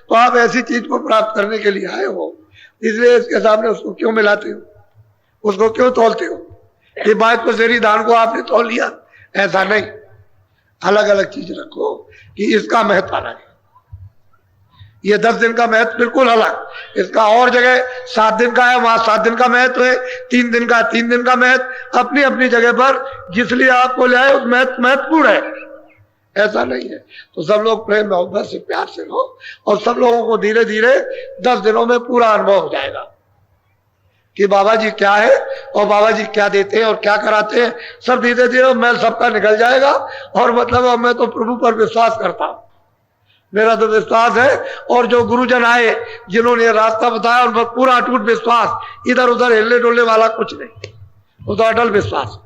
तो आप ऐसी चीज को प्राप्त करने के लिए आए हो, इसलिए इसके सामने उसको क्यों मिलाते हो, उसको क्यों तोलते हो? ये बात को शेरी धान को आपने तोल लिया, ऐसा नहीं। अलग अलग चीज रखो कि इसका महत्व अलग है। ये 10 दिन का महत्व बिल्कुल अलग, इसका और जगह 7 दिन का है, वहां 7 दिन का महत्व है, 3 दिन का 3 दिन का महत्व, अपनी अपनी जगह पर जिसलिए आपको ले आए उस महत्वपूर्ण है, ऐसा नहीं है। तो सब लोग प्रेम मोहब्बत से प्यार से रहो, और सब लोगों को धीरे धीरे 10 दिनों में पूरा अनुभव हो जाएगा कि बाबा जी क्या है और बाबा जी क्या देते हैं और क्या कराते हैं। सब धीरे धीरे मैल सबका निकल जाएगा, और मतलब मैं तो प्रभु पर विश्वास करता हूं मेरा तो विश्वास है। और जो गुरुजन आए जिन्होंने ये रास्ता बताया उन पर पूरा अटूट विश्वास, इधर उधर हिलने डुलने वाला कुछ नहीं, वो तो अटल विश्वास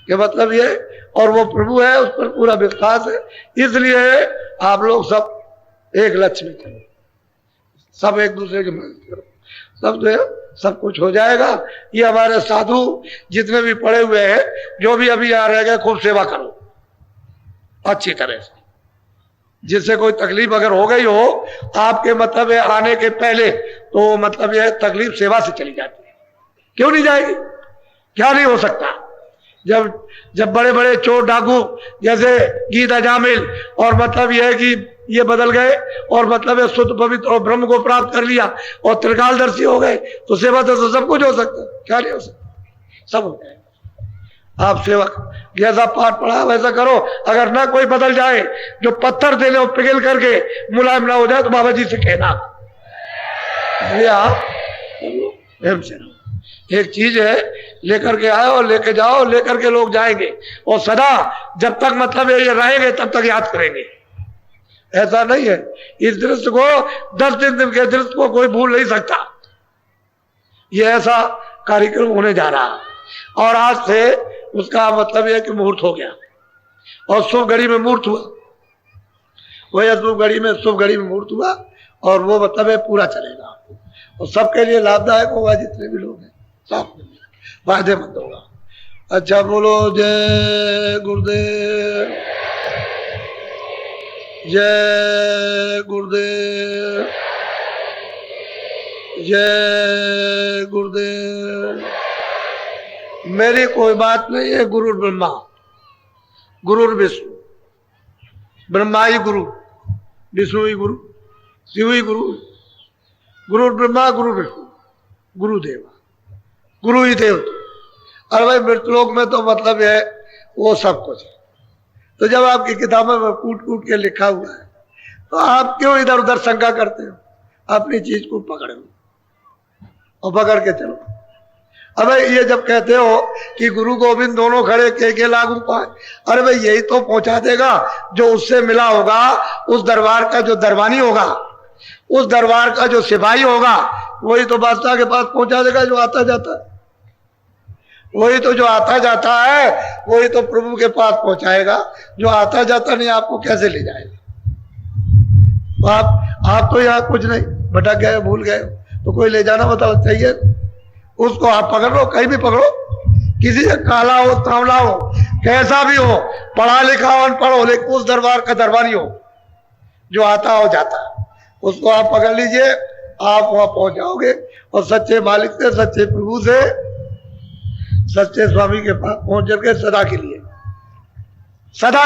ये मतलब ये। और वो प्रभु है, उस पर पूरा विश्वास है। इसलिए आप लोग सब एक लक्ष्य में चलो, सब एक दूसरे की मदद करो, सब जो है सब कुछ हो जाएगा। ये हमारे साधु जितने भी पड़े हुए हैं, जो भी अभी यहाँ रह गए, खूब सेवा करो अच्छी तरह से, जिससे कोई तकलीफ अगर हो गई हो आपके मतलब है आने के पहले, तो मतलब यह तकलीफ सेवा से चली जाती है। क्यों नहीं जाएगी? क्या नहीं हो सकता? जब बड़े बड़े चोर डाकू जैसे गीता जामिल और मतलब यह है कि ये बदल गए और मतलब है शुद्ध पवित्र और ब्रह्म को प्राप्त कर लिया और त्रिकालदर्शी हो गए, तो सेवा तो सब कुछ हो सकता है। क्या नहीं हो सकता? सब हो जाएगा। आप सेवा जैसा पाठ पढ़ा वैसा करो। अगर ना कोई बदल जाए, जो पत्थर दे ले पिघल करके मुलायम ना हो जाए, तो बाबा जी से कहना आप प्रेम से रहो। एक चीज है, लेकर के आओ, लेके जाओ, लेकर के लोग जाएंगे और सदा जब तक मतलब ये रहेंगे तब तक याद करेंगे। ऐसा नहीं है, इस दृश्य को 10 दिन के दृश्य को कोई भूल नहीं सकता। ये ऐसा कार्यक्रम होने जा रहा है और आज से उसका मतलब यह कि मुहूर्त हो गया और शुभ घड़ी में मुहूर्त हुआ। वही शुभ घड़ी में मुहूर्त हुआ और वो मतलब है पूरा चलेगा और सबके लिए लाभदायक होगा। जितने भी लोग हैं सब फायदेमंद होगा। अच्छा बोलो जय गुरुदेव, जय गुरुदेव, जय गुरुदेव। मेरी कोई बात नहीं है। गुरु ब्रह्मा गुरु विष्णु, ब्रह्मा ही गुरु, विष्णु ही गुरु, शिव ही गुरु। गुरु ब्रह्मा गुरु विष्णु गुरुदेवा, गुरु ही देव। अरे भाई मृतलोक में तो मतलब है वो सब कुछ है। तो जब आपकी किताबों में कूट कूट के लिखा हुआ है, तो आप क्यों इधर उधर शंका करते हो? अपनी चीज को पकड़ो और पकड़ के चलो। अबे ये जब कहते हो कि गुरु गोविंद दोनों खड़े के लागू पाए, अरे भाई यही तो पहुंचा देगा जो उससे मिला होगा। उस दरबार का जो दरबानी होगा, उस दरबार का जो सिपाही होगा, वही तो बादशाह के पास पहुंचा देगा जो आता जाता है। वही तो जो आता जाता है वही तो प्रभु के पास पहुंचाएगा। जो आता जाता नहीं आपको कैसे ले जाएगा? तो आप तो यहाँ कुछ नहीं, भटक गए, भूल गए, तो कोई ले जाना मतलब चाहिए। उसको आप पकड़ लो, कहीं भी पकड़ो, किसी से काला हो सांवला हो कैसा भी हो, पढ़ा लिखा हो अनपढ़ हो, लेकिन उस दरबार का दरबारी हो जो आता हो जाता, उसको आप पकड़ लीजिए। आप वहां पहुंच जाओगे और सच्चे मालिक से, सच्चे प्रभु से, सच्चे स्वामी के पास पहुंच करके सदा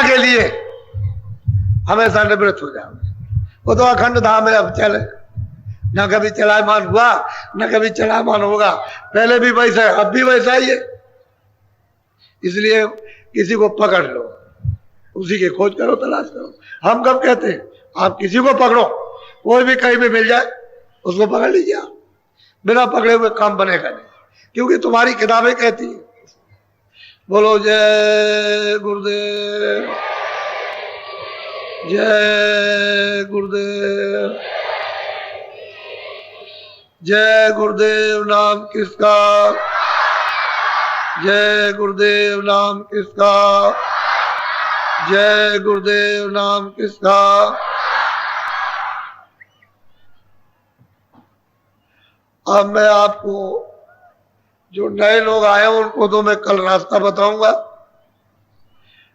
के लिए हमेशा निवृत्त हो जाओगे। वो तो अखंड धाम है, अब चले न कभी चलायमान हुआ न कभी चलायमान होगा। पहले भी वैसा है, अब भी वैसा ही है। इसलिए किसी को पकड़ लो, उसी की खोज करो, तलाश करो। हम कब कहते हैं आप किसी को पकड़ो, कोई भी कहीं भी मिल जाए उसको पकड़ लीजिए। आप बिना पकड़े हुए काम बनेगा नहीं, क्योंकि तुम्हारी किताबें कहती है। बोलो जय गुरुदेव, जय गुरुदेव, जय गुरुदेव नाम किसका, जय गुरुदेव नाम किसका, जय गुरुदेव नाम किसका। अब मैं आपको जो नए लोग आए हैं उनको तो मैं कल रास्ता बताऊंगा,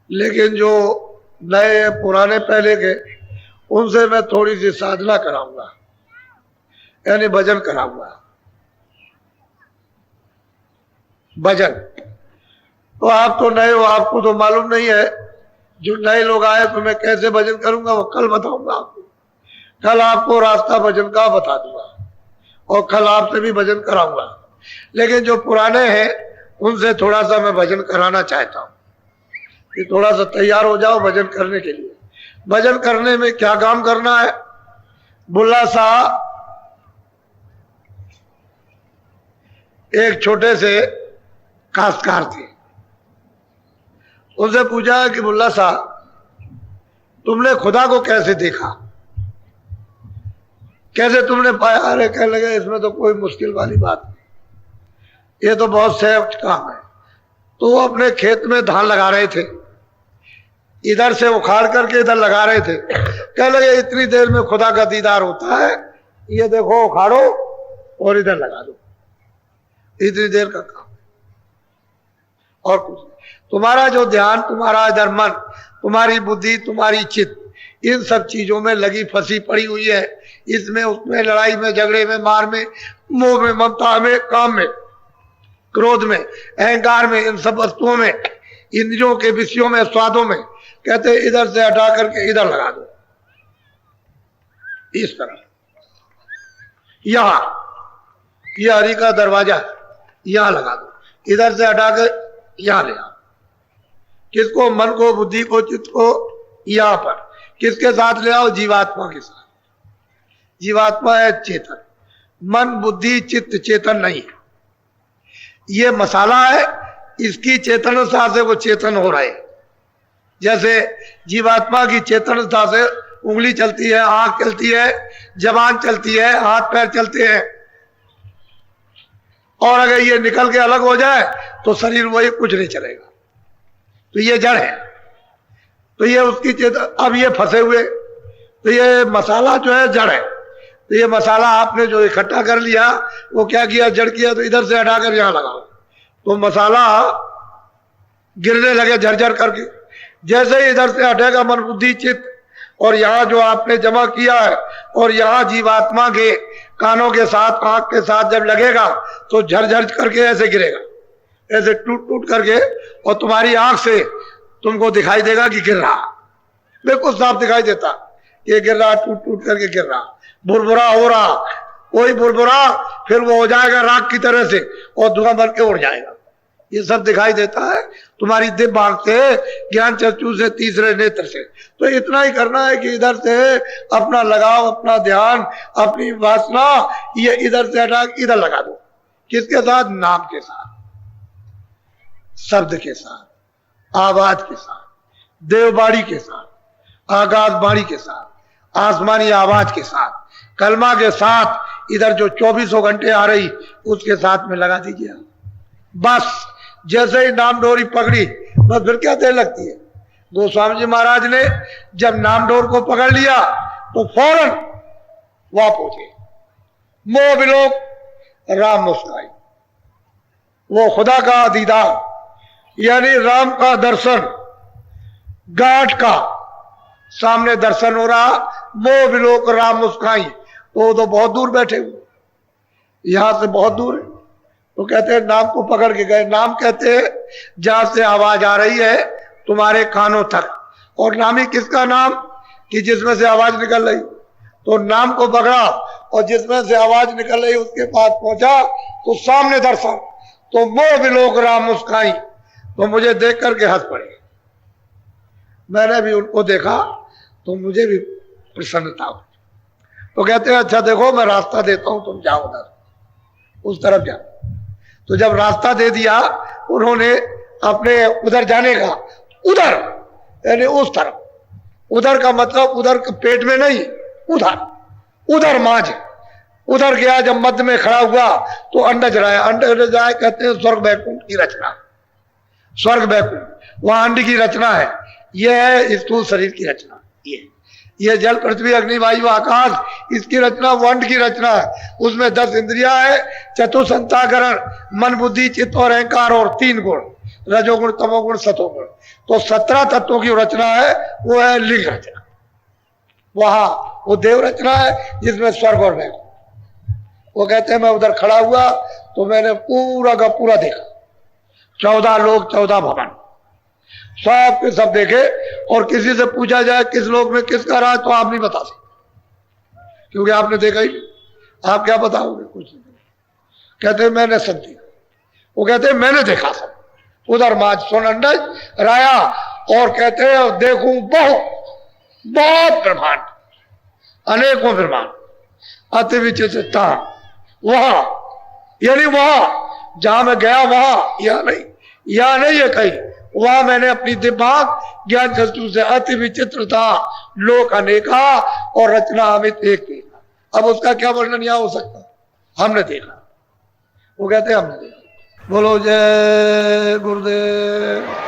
लेकिन जो नए पुराने पहले के उनसे मैं थोड़ी सी साधना कराऊंगा, यानी भजन कराऊंगा। भजन तो आप तो नए हो, आपको तो मालूम नहीं है। जो नए लोग आए तो मैं कैसे भजन करूंगा वो कल बताऊंगा आपको। कल आपको रास्ता भजन का बता दूंगा और कल आपसे भी भजन कराऊंगा। लेकिन जो पुराने हैं उनसे थोड़ा सा मैं भजन कराना चाहता हूं कि थोड़ा सा तैयार हो जाओ भजन करने के लिए। भजन करने में क्या काम करना है? बुल्ला साहब एक छोटे से काश्तकार थे। उनसे पूछा कि बुल्ला साहब तुमने खुदा को कैसे देखा, कैसे तुमने पाया? अरे कहने लगे इसमें तो कोई मुश्किल वाली बात नहीं, ये तो बहुत सहज काम है। तो वो अपने खेत में धान लगा रहे थे, इधर से उखाड़ करके इधर लगा रहे थे। कहने लगे इतनी देर में खुदा का दीदार होता है, ये देखो उखाड़ो और इधर लगा दो, इतनी देर का काम है और कुछ नहीं। तुम्हारा जो ध्यान, तुम्हारा इधर मन, तुम्हारी बुद्धि, तुम्हारी चित्त इन सब चीजों में लगी फंसी पड़ी हुई है, इसमें उसमें, लड़ाई में, झगड़े में, मार में, मोह में, ममता में, काम में, क्रोध में, अहंकार में, इन सब वस्तुओं में, इंद्रियों के विषयों में, स्वादों में। कहते इधर से हटा करके इधर लगा दो, इस तरह। यहां ये हरि का दरवाजा है, यहां लगा दो, इधर से हटा कर यहां ले आओ। किसको? मन को, बुद्धि को, चित्त को यहां पर। किसके साथ ले आओ? जीवात्मा के साथ। जीवात्मा है चेतन, मन, बुद्धि, चित्त चेतन नहीं है। ये मसाला है, इसकी चेतनता से वो चेतन हो रहे हैं। जैसे जीवात्मा की चेतनता से उंगली चलती है, आंख चलती है, जबान चलती है, हाथ पैर चलते हैं, और अगर ये निकल के अलग हो जाए तो शरीर वही, कुछ नहीं चलेगा। तो ये जड़ है, तो ये उसकी चेतन। अब ये फंसे हुए, तो ये मसाला जो है जड़ है। तो ये मसाला आपने जो इकट्ठा कर लिया, वो क्या किया? जड़ किया। तो इधर से हटाकर यहां लगाओ, तो मसाला गिरने लगे झरझर करके। जैसे ही इधर से हटेगा मन, बुद्धि, चित्त, और यहां जो आपने जमा किया है, और यहां जीवात्मा के कानों के साथ, आंख के साथ जब लगेगा तो झरझर करके ऐसे गिरेगा, ऐसे टूट टूट करके, और तुम्हारी आंख से तुमको दिखाई देगा कि गिर रहा, बिल्कुल साफ दिखाई देता ये गिर रहा, टूट टूट करके गिर रहा, बुरबुरा हो रहा। वही बुरबुरा फिर वो हो जाएगा राख की तरह से, और धुआं बन के उड़ जाएगा। ये सब दिखाई देता है तुम्हारी दिव्य आंख से, ज्ञान चक्षु से, तीसरे नेत्र से। तो इतना ही करना है कि इधर से अपना लगाव, अपना ध्यान, अपनी वासना ये इधर से हटा इधर लगा दो। किसके साथ? नाम के साथ, शब्द के साथ, आवाज के साथ, देववाणी के साथ, आकाशवाणी के साथ, आसमानी आवाज के साथ, कलमा के साथ, इधर जो 24 घंटे आ रही उसके साथ में लगा दीजिए। बस जैसे ही नाम डोरी पकड़ी, बस फिर क्या देर लगती है। गोस्वामी जी महाराज ने जब नाम डोर को पकड़ लिया तो फौरन वहां पहुंचे। मोह विलोक राम मुस्काई, वो खुदा का दीदार, यानी राम का दर्शन, गांठ का सामने दर्शन हो रहा। मोह विलोक राम मुस्काई, तो वो तो बहुत दूर बैठे हुए, यहां से बहुत दूर है। तो कहते हैं नाम को पकड़ के गए। नाम कहते हैं जहां से आवाज आ रही है तुम्हारे कानों तक। और नामी किसका नाम? कि जिसमें से आवाज निकल रही। तो नाम को पकड़ा और जिसमें से आवाज निकल रही उसके पास पहुंचा तो सामने दर्शन। तो मोह विलोक राम मुस्काई, तो मुझे देख करके हंस पड़े। मैंने भी उनको देखा तो मुझे भी प्रसन्नता हुई। तो कहते हैं अच्छा देखो मैं रास्ता देता हूं, तुम जाओ उधर, उस तरफ जाओ। तो जब रास्ता दे दिया उन्होंने अपने उधर जाने का, उधर यानी उस तरफ, उधर का मतलब उधर पेट में नहीं, उधर, उधर माज, उधर गया। जब मध्य में खड़ा हुआ तो अंडज रहा। अंडज राय कहते हैं स्वर्ग बैकुंठ की रचना, स्वर्ग बैकुंठ वहां अंड की रचना है। यह है स्थूल शरीर की रचना। ये जल, पृथ्वी, अग्नि, वायु, आकाश, इसकी रचना वंड की रचना है। उसमें 10 इंद्रियां है, चतुसंताकरण, मन, बुद्धि, चित्त और अहंकार, और 3 गुण, रजोगुण, तमोगुण, सतोगुण। तो 17 तत्वों की रचना है, वो है लिंग रचना। वहां वो देव रचना है जिसमें स्वर्ग और वैकुंठ। वो कहते हैं मैं उधर खड़ा हुआ तो मैंने पूरा का पूरा देखा, 14 लोक, 14 भवन, सब के सब देखे। और किसी से पूछा जाए किस लोक में किसका रहा तो आप नहीं बता सकते, क्योंकि आपने देखा ही, आप क्या बताओगे? कुछ नहीं। कहते मैंने सब देखा। वो कहते मैंने देखा सब, उधर माज, सोनंडज, राया, और कहते हैं देखूं बहुत बहुत ब्रह्मांड, अनेकों ब्रह्मांड, अति विचित्रता। वहां यानी वहां जहां मैं गया वहां, यहां नहीं, यहां नहीं है कहीं, वहां मैंने अपनी दिमाग ज्ञान चक्षु से अति विचित्र था, लोक अनेका और रचना अमित एक देखा। अब उसका क्या वर्णन यहाँ हो सकता, हमने देखा। वो कहते हैं हमने देखा। बोलो जय गुरुदेव।